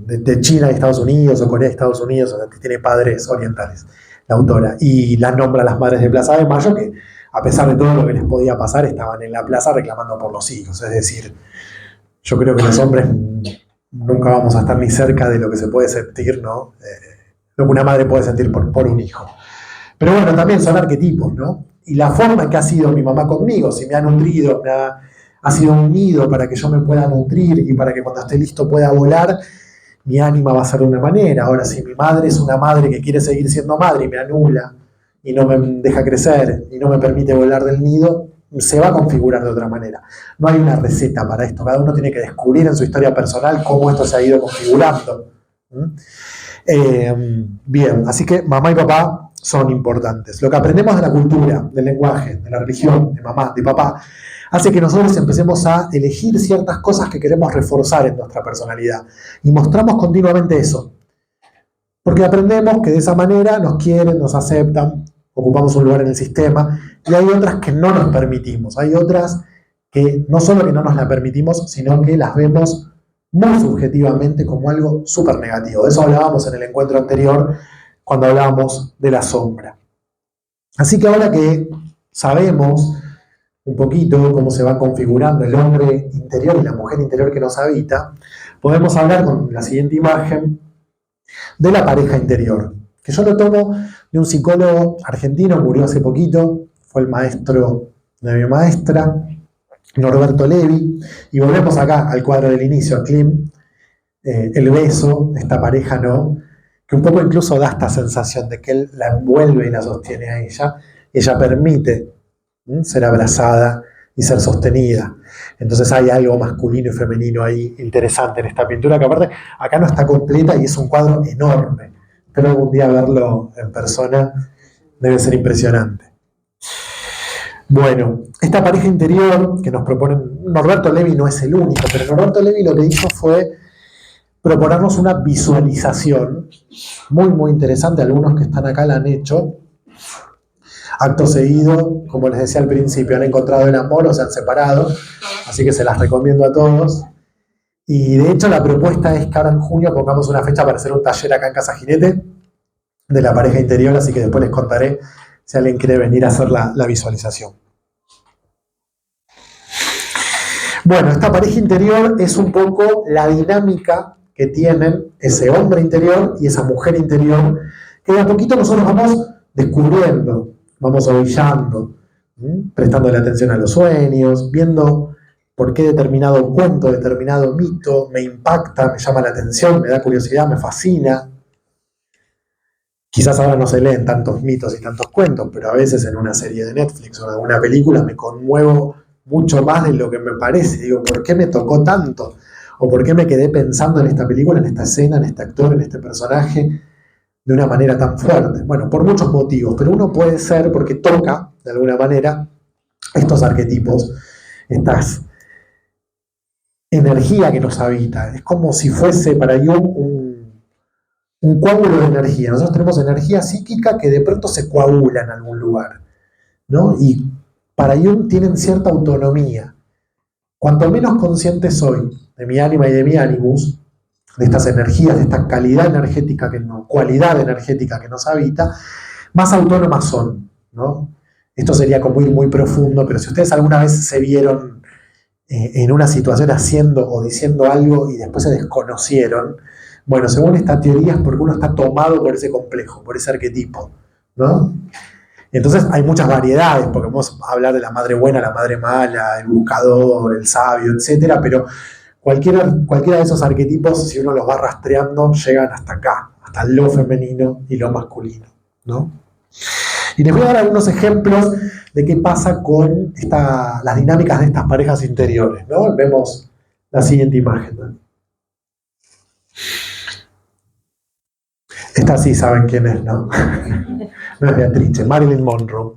es de China y Estados Unidos o Corea y Estados Unidos, o sea, que tiene padres orientales, la autora, y las nombra a las madres de Plaza de Mayo, que a pesar de todo lo que les podía pasar, estaban en la plaza reclamando por los hijos. Es decir, yo creo que los hombres nunca vamos a estar ni cerca de lo que se puede sentir, ¿no? Lo que una madre puede sentir por un hijo. Pero bueno, también son arquetipos, ¿no? Y la forma en que ha sido mi mamá conmigo, si me ha nutrido, ha sido un nido para que yo me pueda nutrir y para que cuando esté listo pueda volar, mi ánima va a ser de una manera. Ahora, si mi madre es una madre que quiere seguir siendo madre y me anula y no me deja crecer y no me permite volar del nido, se va a configurar de otra manera. No hay una receta para esto, cada uno tiene que descubrir en su historia personal cómo esto se ha ido configurando. Bien, así que mamá y papá son importantes. Lo que aprendemos de la cultura, del lenguaje, de la religión, de mamá, de papá, hace que nosotros empecemos a elegir ciertas cosas que queremos reforzar en nuestra personalidad. Y mostramos continuamente eso. Porque aprendemos que de esa manera nos quieren, nos aceptan, ocupamos un lugar en el sistema, y hay otras que no nos permitimos. Hay otras que no solo que no nos las permitimos, sino que las vemos muy subjetivamente como algo súper negativo. De eso hablábamos en el encuentro anterior, cuando hablábamos de la sombra. Así que ahora que sabemos un poquito cómo se va configurando el hombre interior y la mujer interior que nos habita, podemos hablar con la siguiente imagen de la pareja interior, que yo lo tomo de un psicólogo argentino, murió hace poquito, fue el maestro de mi maestra, Norberto Levi, y volvemos acá al cuadro del inicio, a Klim, el beso, esta pareja, ¿no? Que un poco incluso da esta sensación de que él la envuelve y la sostiene a ella, y ella permite ser abrazada y ser sostenida. Entonces hay algo masculino y femenino ahí interesante en esta pintura, que aparte acá no está completa y es un cuadro enorme, pero algún día verlo en persona debe ser impresionante. Bueno, esta pareja interior que nos proponen, Norberto Levi no es el único, pero Norberto Levi lo que hizo fue proponernos una visualización muy, muy interesante. Algunos que están acá la han hecho. Acto seguido, como les decía al principio, han encontrado el amor o se han separado, así que se las recomiendo a todos. Y de hecho la propuesta es que ahora en junio pongamos una fecha para hacer un taller acá en Casa Jinete de la pareja interior, así que después les contaré si alguien quiere venir a hacer la visualización. Bueno, esta pareja interior es un poco la dinámica que tienen ese hombre interior y esa mujer interior, que de a poquito nosotros vamos descubriendo, vamos ovillando, prestándole atención a los sueños, viendo por qué determinado cuento, determinado mito me impacta, me llama la atención, me da curiosidad, me fascina. Quizás ahora no se leen tantos mitos y tantos cuentos, pero a veces en una serie de Netflix o en alguna película me conmuevo mucho más de lo que me parece. Digo, ¿por qué me tocó tanto? ¿O por qué me quedé pensando en esta película, en esta escena, en este actor, en este personaje de una manera tan fuerte? Bueno, por muchos motivos, pero uno puede ser porque toca, de alguna manera, estos arquetipos, estas energía que nos habita. Es como si fuese para Jung un coágulo de energía. Nosotros tenemos energía psíquica que de pronto se coagula en algún lugar, ¿no? Y para Jung tienen cierta autonomía. Cuanto menos consciente soy de mi ánima y de mi animus, de estas energías, de esta cualidad energética que nos habita, más autónomas son, ¿no? Esto sería como ir muy profundo, pero si ustedes alguna vez se vieron en una situación haciendo o diciendo algo y después se desconocieron, bueno, según esta teoría es porque uno está tomado por ese complejo, por ese arquetipo, ¿no? Entonces hay muchas variedades, porque vamos a hablar de la madre buena, la madre mala, el buscador, el sabio, etc. Pero cualquiera de esos arquetipos, si uno los va rastreando, llegan hasta acá, hasta lo femenino y lo masculino, ¿no? Y les voy a dar algunos ejemplos de qué pasa con las dinámicas de estas parejas interiores, ¿no? Vemos la siguiente imagen, ¿no? Esta sí saben quién es, ¿no? No es Beatrice, Marilyn Monroe.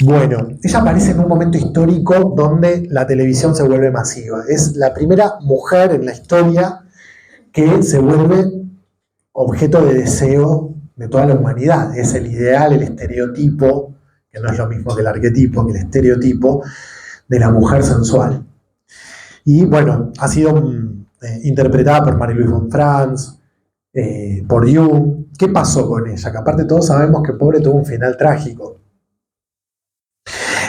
Bueno, ella aparece en un momento histórico donde la televisión se vuelve masiva. Es la primera mujer en la historia que se vuelve objeto de deseo de toda la humanidad. Es el ideal, el estereotipo, que no es lo mismo que el arquetipo, que el estereotipo de la mujer sensual. Y bueno, ha sido interpretada por Marie-Louise von Franz, por Jung. ¿Qué pasó con ella? Que aparte todos sabemos que pobre tuvo un final trágico.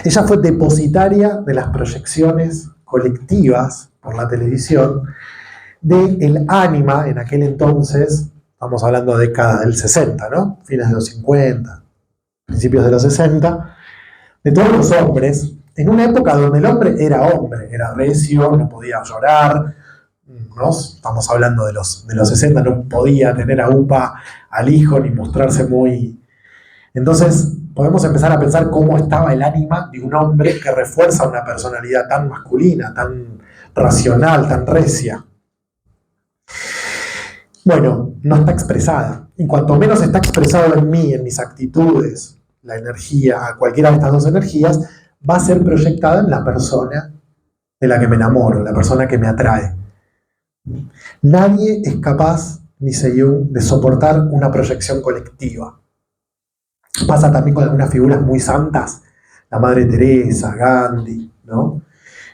Ella fue depositaria de las proyecciones colectivas por la televisión del ánima en aquel entonces, estamos hablando de década del 60, ¿no? Fines de los 50, principios de los 60, de todos los hombres, en una época donde el hombre, era recio, no podía llorar, ¿no? Estamos hablando de los 60, no podía tener a UPA al hijo ni mostrarse muy... Entonces, podemos empezar a pensar cómo estaba el ánima de un hombre que refuerza una personalidad tan masculina, tan racional, tan recia. Bueno, no está expresada. Y cuanto menos está expresado en mí, en mis actitudes, la energía, cualquiera de estas dos energías, va a ser proyectada en la persona de la que me enamoro, la persona que me atrae. Nadie es capaz, dice Jung, de soportar una proyección colectiva. Pasa también con algunas figuras muy santas, la Madre Teresa, Gandhi, ¿no?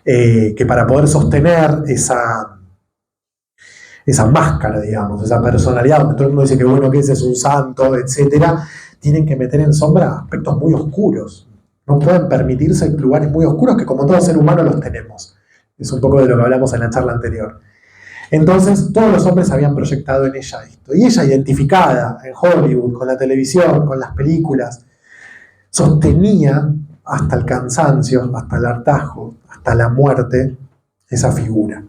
Que para poder sostener esa máscara, digamos, esa personalidad, donde todo el mundo dice que bueno que ese es un santo, etcétera, tienen que meter en sombra aspectos muy oscuros. No pueden permitirse lugares muy oscuros que como todo ser humano los tenemos. Es un poco de lo que hablamos en la charla anterior. Entonces, todos los hombres habían proyectado en ella esto. Y ella, identificada en Hollywood, con la televisión, con las películas, sostenía hasta el cansancio, hasta el hartazgo, hasta la muerte, esa figura.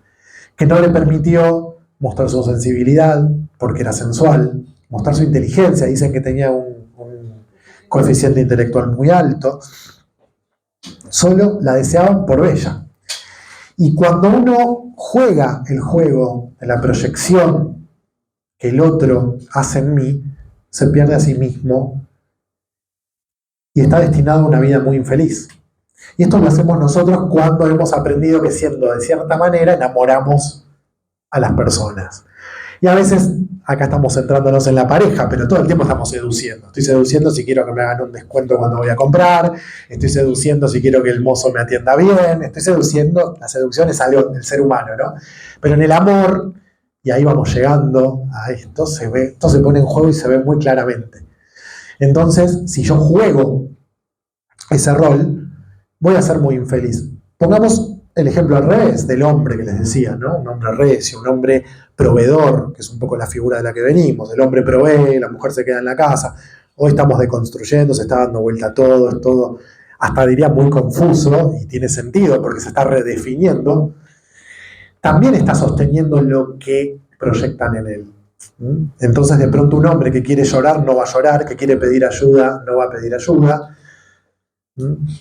Que no le permitió mostrar su sensibilidad, porque era sensual, mostrar su inteligencia. Dicen que tenía un coeficiente intelectual muy alto. Solo la deseaban por ella. Y cuando uno juega el juego de la proyección que el otro hace en mí, se pierde a sí mismo y está destinado a una vida muy infeliz. Y esto lo hacemos nosotros cuando hemos aprendido que siendo de cierta manera enamoramos a las personas. Y a veces, acá estamos centrándonos en la pareja, pero todo el tiempo estamos seduciendo. Estoy seduciendo si quiero que me hagan un descuento cuando voy a comprar, estoy seduciendo si quiero que el mozo me atienda bien, estoy seduciendo, la seducción es algo del ser humano, ¿no? Pero en el amor, y ahí vamos llegando a esto, esto se pone en juego y se ve muy claramente. Entonces, si yo juego ese rol, voy a ser muy infeliz. Pongamos el ejemplo al revés del hombre que les decía, ¿no? Un hombre recio, un hombre proveedor, que es un poco la figura de la que venimos. El hombre provee, la mujer se queda en la casa. Hoy estamos deconstruyendo, se está dando vuelta todo, es todo, hasta diría muy confuso, y tiene sentido porque se está redefiniendo. También está sosteniendo lo que proyectan en él. Entonces, de pronto, un hombre que quiere llorar no va a llorar, que quiere pedir ayuda no va a pedir ayuda,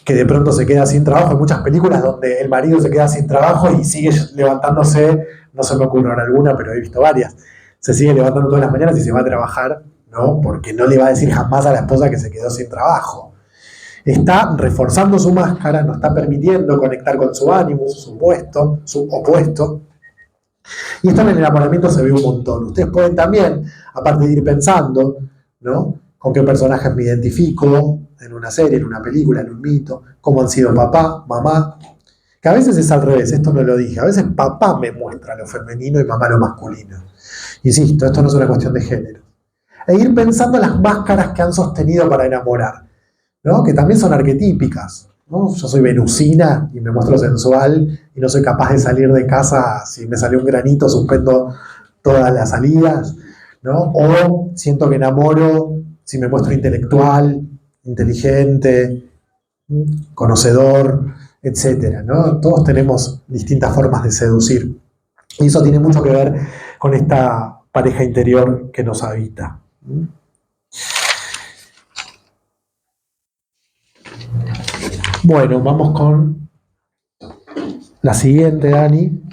que de pronto se queda sin trabajo. Hay muchas películas donde el marido se queda sin trabajo y sigue levantándose, no se me ocurre ahora alguna, pero he visto varias, se sigue levantando todas las mañanas y se va a trabajar, ¿no? Porque no le va a decir jamás a la esposa que se quedó sin trabajo. Está reforzando su máscara, no está permitiendo conectar con su ánimo, su opuesto. Y esto en el enamoramiento se ve un montón. Ustedes pueden también, aparte de ir pensando, ¿no? Con qué personajes me identifico en una serie, en una película, en un mito, cómo han sido papá, mamá, que a veces es al revés, esto no lo dije, a veces papá me muestra lo femenino y mamá lo masculino. Insisto, esto no es una cuestión de género. E ir pensando en las máscaras que han sostenido para enamorar, ¿no? Que también son arquetípicas, ¿no? Yo soy venusina y me muestro sensual y no soy capaz de salir de casa. Si me salió un granito, suspendo todas las salidas, ¿no? O siento que enamoro si me muestro intelectual, inteligente, conocedor, etcétera, ¿no? Todos tenemos distintas formas de seducir. Y eso tiene mucho que ver con esta pareja interior que nos habita. Bueno, vamos con la siguiente, Dani.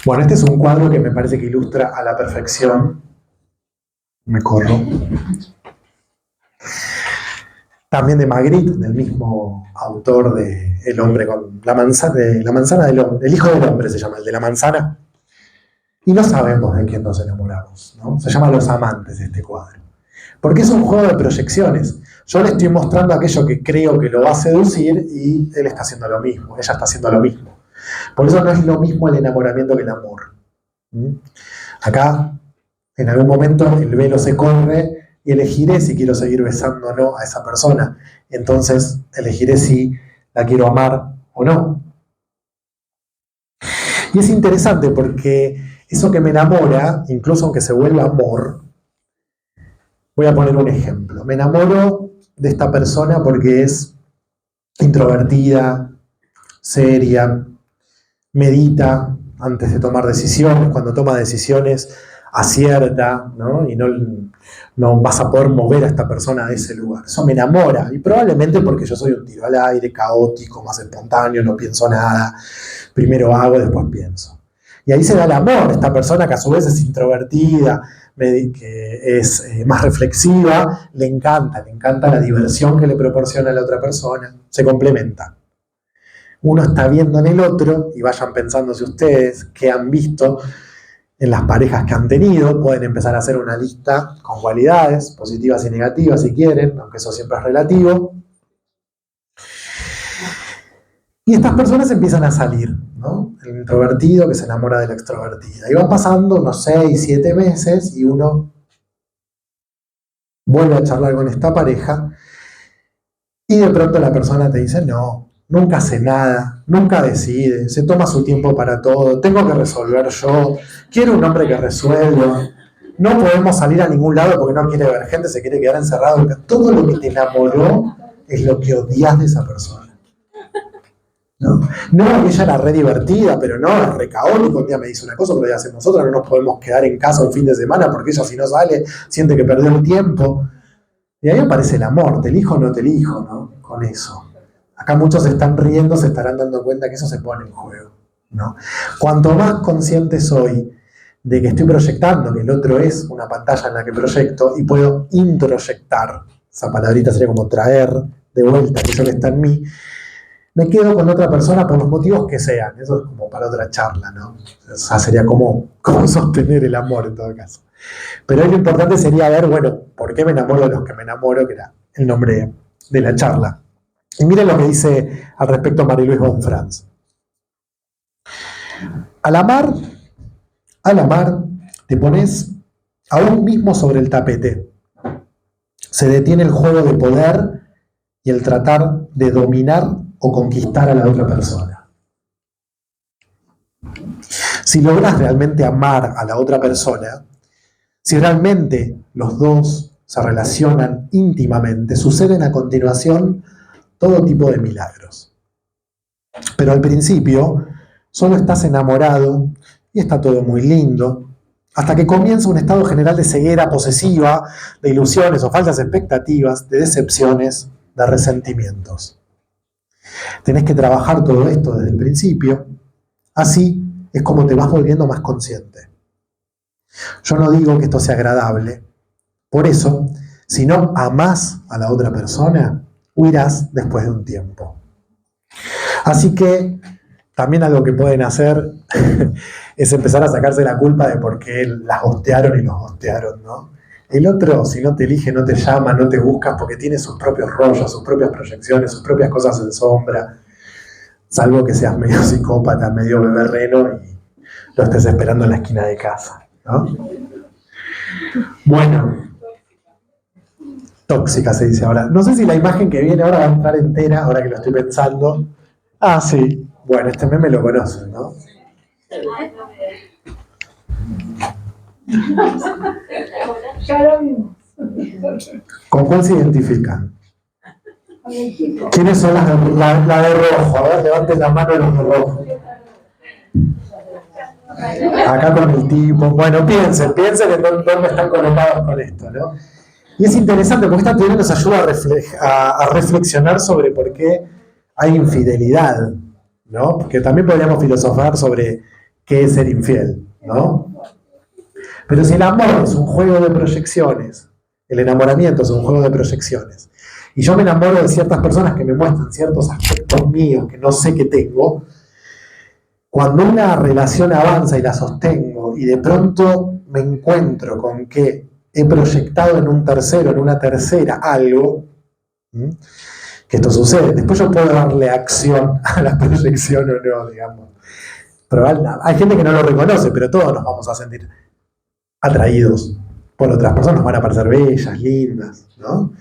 Bueno, este es un cuadro que me parece que ilustra a la perfección. Me corro. También de Magritte, del mismo autor de El hombre con la manzana del hombre, el hijo del hombre se llama, el de la manzana. Y no sabemos de quién nos enamoramos, ¿no? Se llama Los amantes este cuadro. Porque es un juego de proyecciones. Yo le estoy mostrando aquello que creo que lo va a seducir y él está haciendo lo mismo, ella está haciendo lo mismo. Por eso no es lo mismo el enamoramiento que el amor. Acá, en algún momento, el velo se corre y elegiré si quiero seguir besando o no a esa persona. Entonces, elegiré si la quiero amar o no. Y es interesante porque eso que me enamora, incluso aunque se vuelva amor, voy a poner un ejemplo. Me enamoro de esta persona porque es introvertida, seria, medita antes de tomar decisiones. Cuando toma decisiones acierta, ¿no? Y no vas a poder mover a esta persona de ese lugar. Eso me enamora, y probablemente porque yo soy un tiro al aire, caótico, más espontáneo, no pienso nada, primero hago, después pienso. Y ahí se da el amor, esta persona que a su vez es introvertida, que es más reflexiva, le encanta la diversión que le proporciona a la otra persona, se complementa. Uno está viendo en el otro, y vayan pensándose ustedes qué han visto en las parejas que han tenido, pueden empezar a hacer una lista con cualidades, positivas y negativas si quieren, aunque eso siempre es relativo. Y estas personas empiezan a salir, ¿no? El introvertido que se enamora de la extrovertida. Y van pasando unos 6, 7 meses y uno vuelve a charlar con esta pareja y de pronto la persona te dice, no, nunca hace nada, nunca decide, se toma su tiempo para todo, tengo que resolver yo, quiero un hombre que resuelva, no podemos salir a ningún lado porque no quiere ver gente, se quiere quedar encerrado. Todo lo que te enamoró es lo que odias de esa persona. No, ella era re divertida, pero no, es re caótico. Un día me dice una cosa, otro día hacemos otra, no nos podemos quedar en casa un fin de semana porque ella si no sale siente que perdió el tiempo. Y ahí aparece el amor, te elijo o no te elijo, ¿no? Con eso. Acá muchos se están riendo, se estarán dando cuenta que eso se pone en juego, ¿no? Cuanto más consciente soy de que estoy proyectando, que el otro es una pantalla en la que proyecto y puedo introyectar, esa palabrita sería como traer de vuelta aquello que está en mí, me quedo con otra persona por los motivos que sean. Eso es como para otra charla, ¿no? O sea, sería como sostener el amor en todo caso. Pero ahí lo importante sería ver, bueno, ¿por qué me enamoro de los que me enamoro? Que era el nombre de la charla. Y miren lo que dice al respecto Marie-Louise von Franz. Al amar, te pones a vos mismo sobre el tapete. Se detiene el juego de poder y el tratar de dominar o conquistar a la otra persona. Si logras realmente amar a la otra persona, si realmente los dos se relacionan íntimamente, suceden a continuación todo tipo de milagros. Pero al principio solo estás enamorado y está todo muy lindo, hasta que comienza un estado general de ceguera posesiva, de ilusiones o falsas expectativas, de decepciones, de resentimientos. Tenés que trabajar todo esto desde el principio, así es como te vas volviendo más consciente. Yo no digo que esto sea agradable, por eso, si no amás a la otra persona, huirás después de un tiempo. Así que también algo que pueden hacer es empezar a sacarse la culpa de por qué las hostearon y los hostearon, ¿no? El otro, si no te elige, no te llama, no te busca porque tiene sus propios rollos, sus propias proyecciones, sus propias cosas en sombra, salvo que seas medio psicópata, medio beberreno y lo estés esperando en la esquina de casa, ¿no? Bueno, tóxica se dice ahora. No sé si la imagen que viene ahora va a entrar entera, ahora que lo estoy pensando. Ah, sí. Bueno, este meme lo conocen, ¿no? ¿Con cuál se identifican? ¿Quiénes son las de rojo? A ver, levanten la mano los de rojo. Acá con el tipo. Bueno, piensen en dónde están colocados con esto, ¿no? Y es interesante porque esta teoría nos ayuda a reflexionar sobre por qué hay infidelidad, ¿no? Porque también podríamos filosofar sobre qué es ser infiel, ¿no? Pero si el amor es un juego de proyecciones, el enamoramiento es un juego de proyecciones, y yo me enamoro de ciertas personas que me muestran ciertos aspectos míos que no sé que tengo, cuando una relación avanza y la sostengo y de pronto me encuentro con que he proyectado en un tercero, en una tercera, algo, que esto sucede, después yo puedo darle acción a la proyección o no, digamos. Pero hay gente que no lo reconoce, pero todos nos vamos a sentir atraídos por otras personas, van a parecer bellas, lindas, ¿no?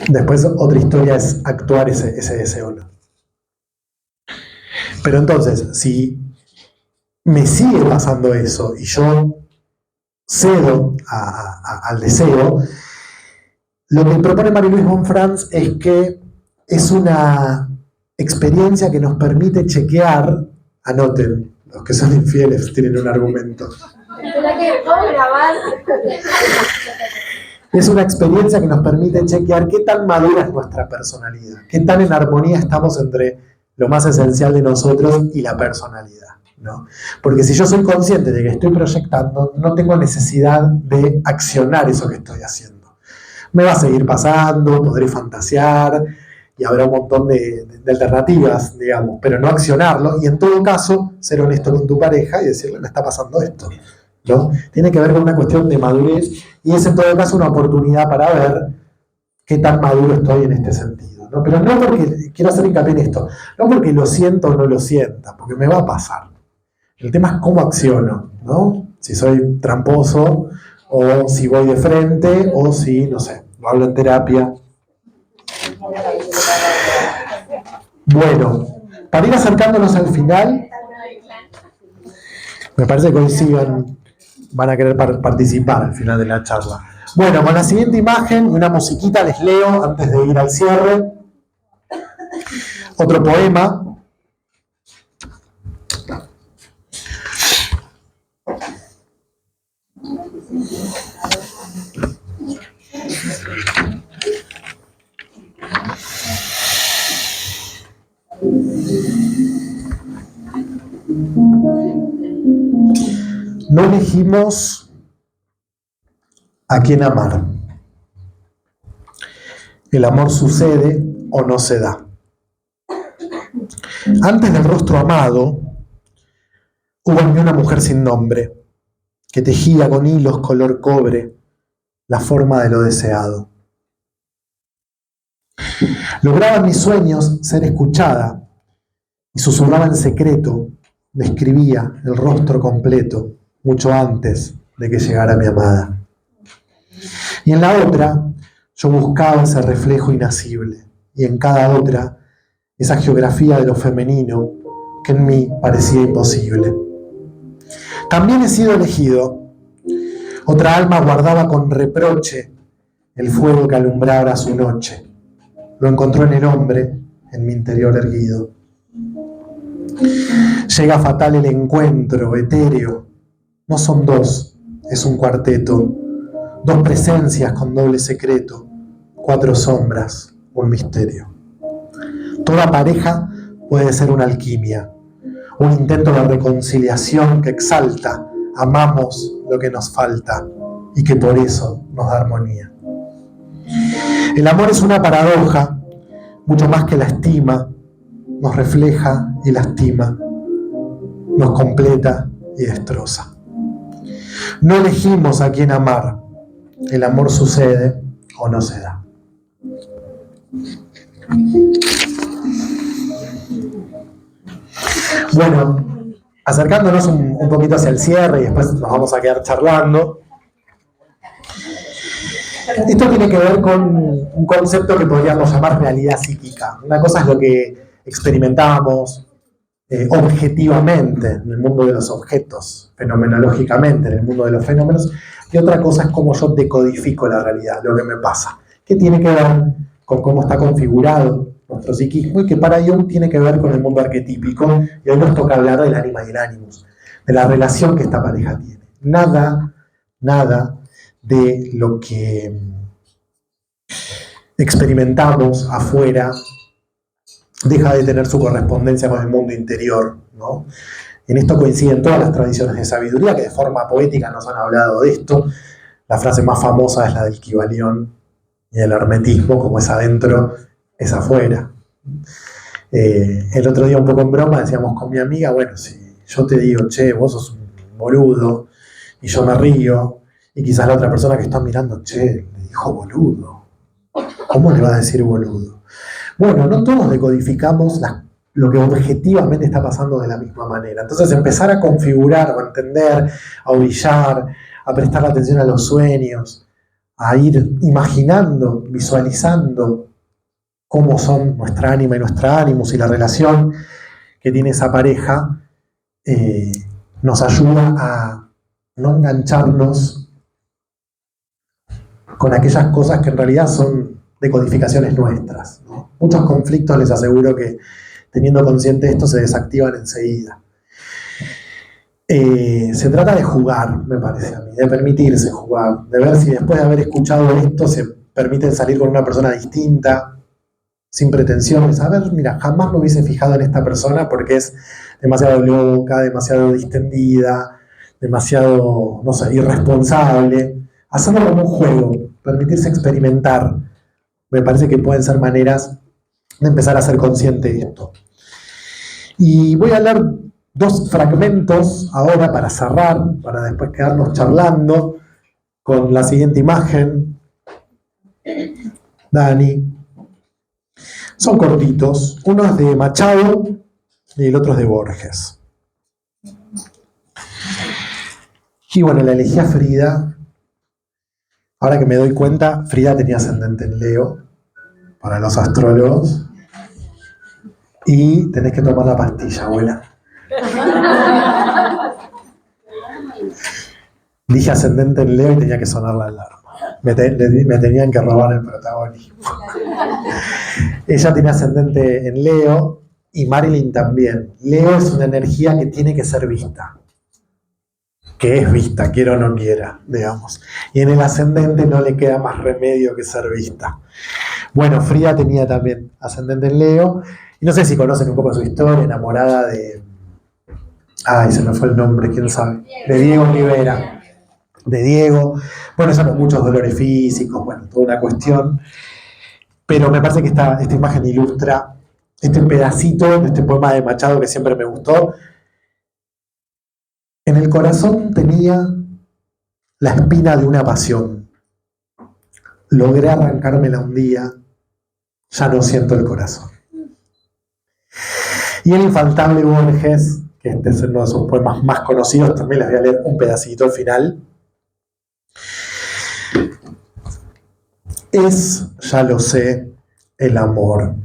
Después otra historia es actuar ese deseo, ¿no? Pero entonces, si me sigue pasando eso y yo cedo al deseo, lo que propone Marie-Louise von Franz es que es una experiencia que nos permite chequear, anoten, Los que son infieles tienen un argumento. Es una experiencia que nos permite chequear qué tan madura es nuestra personalidad, qué tan en armonía estamos entre lo más esencial de nosotros y la personalidad, ¿no? Porque si yo soy consciente de que estoy proyectando, no tengo necesidad de accionar eso que estoy haciendo. Me va a seguir pasando, podré fantasear y habrá un montón de alternativas, digamos, pero no accionarlo y en todo caso ser honesto con tu pareja y decirle, me está pasando esto, ¿no? Tiene que ver con una cuestión de madurez y es en todo caso una oportunidad para ver qué tan maduro estoy en este sentido, ¿no? Pero no porque, quiero hacer hincapié en esto, no porque lo siento o no lo sienta, porque me va a pasar. El tema es cómo acciono, ¿no? Si soy tramposo o si voy de frente o si, no sé, lo hablo en terapia. Bueno, para ir acercándonos al final, me parece que hoy sí van a querer participar al final de la charla. Bueno, con la siguiente imagen, una musiquita les leo antes de ir al cierre. Otro poema. No elegimos a quién amar. El amor sucede o no se da. Antes del rostro amado, hubo en mí una mujer sin nombre, que tejía con hilos color cobre la forma de lo deseado. Lograba en mis sueños ser escuchada y susurraba en secreto, describía el rostro completo mucho antes de que llegara mi amada. Y en la otra, yo buscaba ese reflejo inacible, y en cada otra, esa geografía de lo femenino que en mí parecía imposible. También he sido elegido. Otra alma guardaba con reproche el fuego que alumbrara su noche. Lo encontró en el hombre, en mi interior erguido. Llega fatal el encuentro, etéreo. No son dos, es un cuarteto. Dos presencias con doble secreto. Cuatro sombras, un misterio. Toda pareja puede ser una alquimia, un intento de reconciliación que exalta, amamos lo que nos falta y que por eso nos da armonía. El amor es una paradoja, mucho más que la estima, nos refleja y lastima, nos completa y destroza. No elegimos a quién amar, el amor sucede o no se da. Bueno, acercándonos un poquito hacia el cierre y después nos vamos a quedar charlando. Esto tiene que ver con un concepto que podríamos llamar realidad psíquica. Una cosa es lo que experimentamos objetivamente en el mundo de los objetos, fenomenológicamente en el mundo de los fenómenos, y otra cosa es cómo yo decodifico la realidad, lo que me pasa, que tiene que ver con cómo está configurado nuestro psiquismo y que para Jung tiene que ver con el mundo arquetípico, y hoy nos toca hablar del ánima y el ánimus, de la relación que esta pareja tiene. Nada de lo que experimentamos afuera deja de tener su correspondencia con el mundo interior, ¿no? En esto coinciden todas las tradiciones de sabiduría que de forma poética nos han hablado de esto. La frase más famosa es la del Kybalión y el hermetismo, como es adentro, es afuera. El otro día un poco en broma decíamos con mi amiga, bueno, si yo te digo, che, vos sos un boludo, y yo me río, y quizás la otra persona que está mirando, che, le dijo boludo. ¿Cómo le va a decir boludo? Bueno, no todos decodificamos lo que objetivamente está pasando de la misma manera. Entonces empezar a configurar o a entender, a ovillar, a prestar atención a los sueños, a ir imaginando, visualizando cómo son nuestra ánima y nuestra ánimus y la relación que tiene esa pareja, nos ayuda a no engancharnos con aquellas cosas que en realidad son decodificaciones nuestras, ¿no? Muchos conflictos, les aseguro que teniendo consciente esto se desactivan enseguida. Se trata de jugar, me parece a mí, de permitirse jugar, de ver si después de haber escuchado esto se permiten salir con una persona distinta, sin pretensiones. A ver, mira, jamás me hubiese fijado en esta persona porque es demasiado loca, demasiado distendida, demasiado, no sé, irresponsable. Hacerlo como un juego, permitirse experimentar. Me parece que pueden ser maneras de empezar a ser consciente de esto. Y voy a hablar 2 fragmentos ahora para cerrar, para después quedarnos charlando con la siguiente imagen. Dani. Son cortitos. Uno es de Machado y el otro es de Borges. Y bueno, la elegí a Frida. Ahora que me doy cuenta, Frida tenía ascendente en Leo, para los astrólogos. Y tenés que tomar la pastilla, abuela. Dije ascendente en Leo y tenía que sonar la alarma. Me tenían que robar el protagonismo. Ella tiene ascendente en Leo y Marilyn también. Leo es una energía que tiene que ser vista. Que es vista, quiera o no quiera, digamos. Y en el ascendente no le queda más remedio que ser vista. Bueno, Frida tenía también ascendente en Leo. Y no sé si conocen un poco su historia, enamorada de... Ay, se me fue el nombre, quién sabe. De Diego Rivera. De Diego. Bueno, eso con muchos dolores físicos, bueno, toda una cuestión. Pero me parece que esta imagen ilustra este pedacito de este poema de Machado que siempre me gustó. En el corazón tenía la espina de una pasión. Logré arrancármela un día, ya no siento el corazón. Y el infaltable Borges, que este es uno de sus poemas más conocidos, también les voy a leer un pedacito al final. Es, ya lo sé, el amor,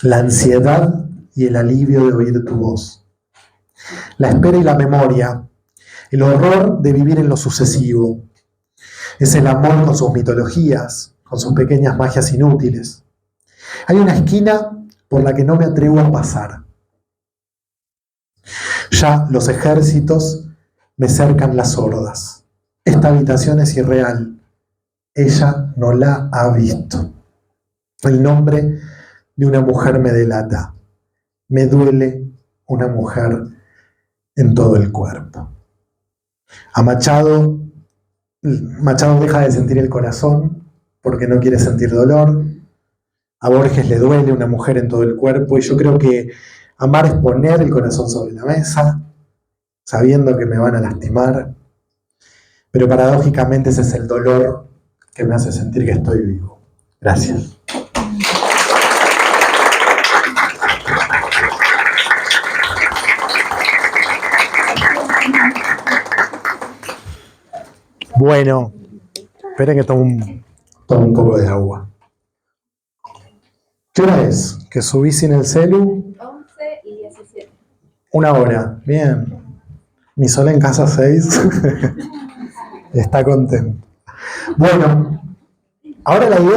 la ansiedad y el alivio de oír tu voz, la espera y la memoria, el horror de vivir en lo sucesivo. Es el amor con sus mitologías, con sus pequeñas magias inútiles. Hay una esquina por la que no me atrevo a pasar. Ya los ejércitos me cercan las hordas. Esta habitación es irreal. Ella no la ha visto. El nombre de una mujer me delata. Me duele una mujer en todo el cuerpo. A Machado deja de sentir el corazón porque no quiere sentir dolor. A Borges le duele una mujer en todo el cuerpo. Y yo creo que amar es poner el corazón sobre la mesa, sabiendo que me van a lastimar. Pero paradójicamente ese es el dolor que me hace sentir que estoy vivo. Gracias. Bueno, esperen que tomo un poco de agua. ¿Qué hora es? ¿Que subí sin el celu? 11:17. 1 hora, bien. Mi sol en casa 6. Está contento. Bueno, ahora la idea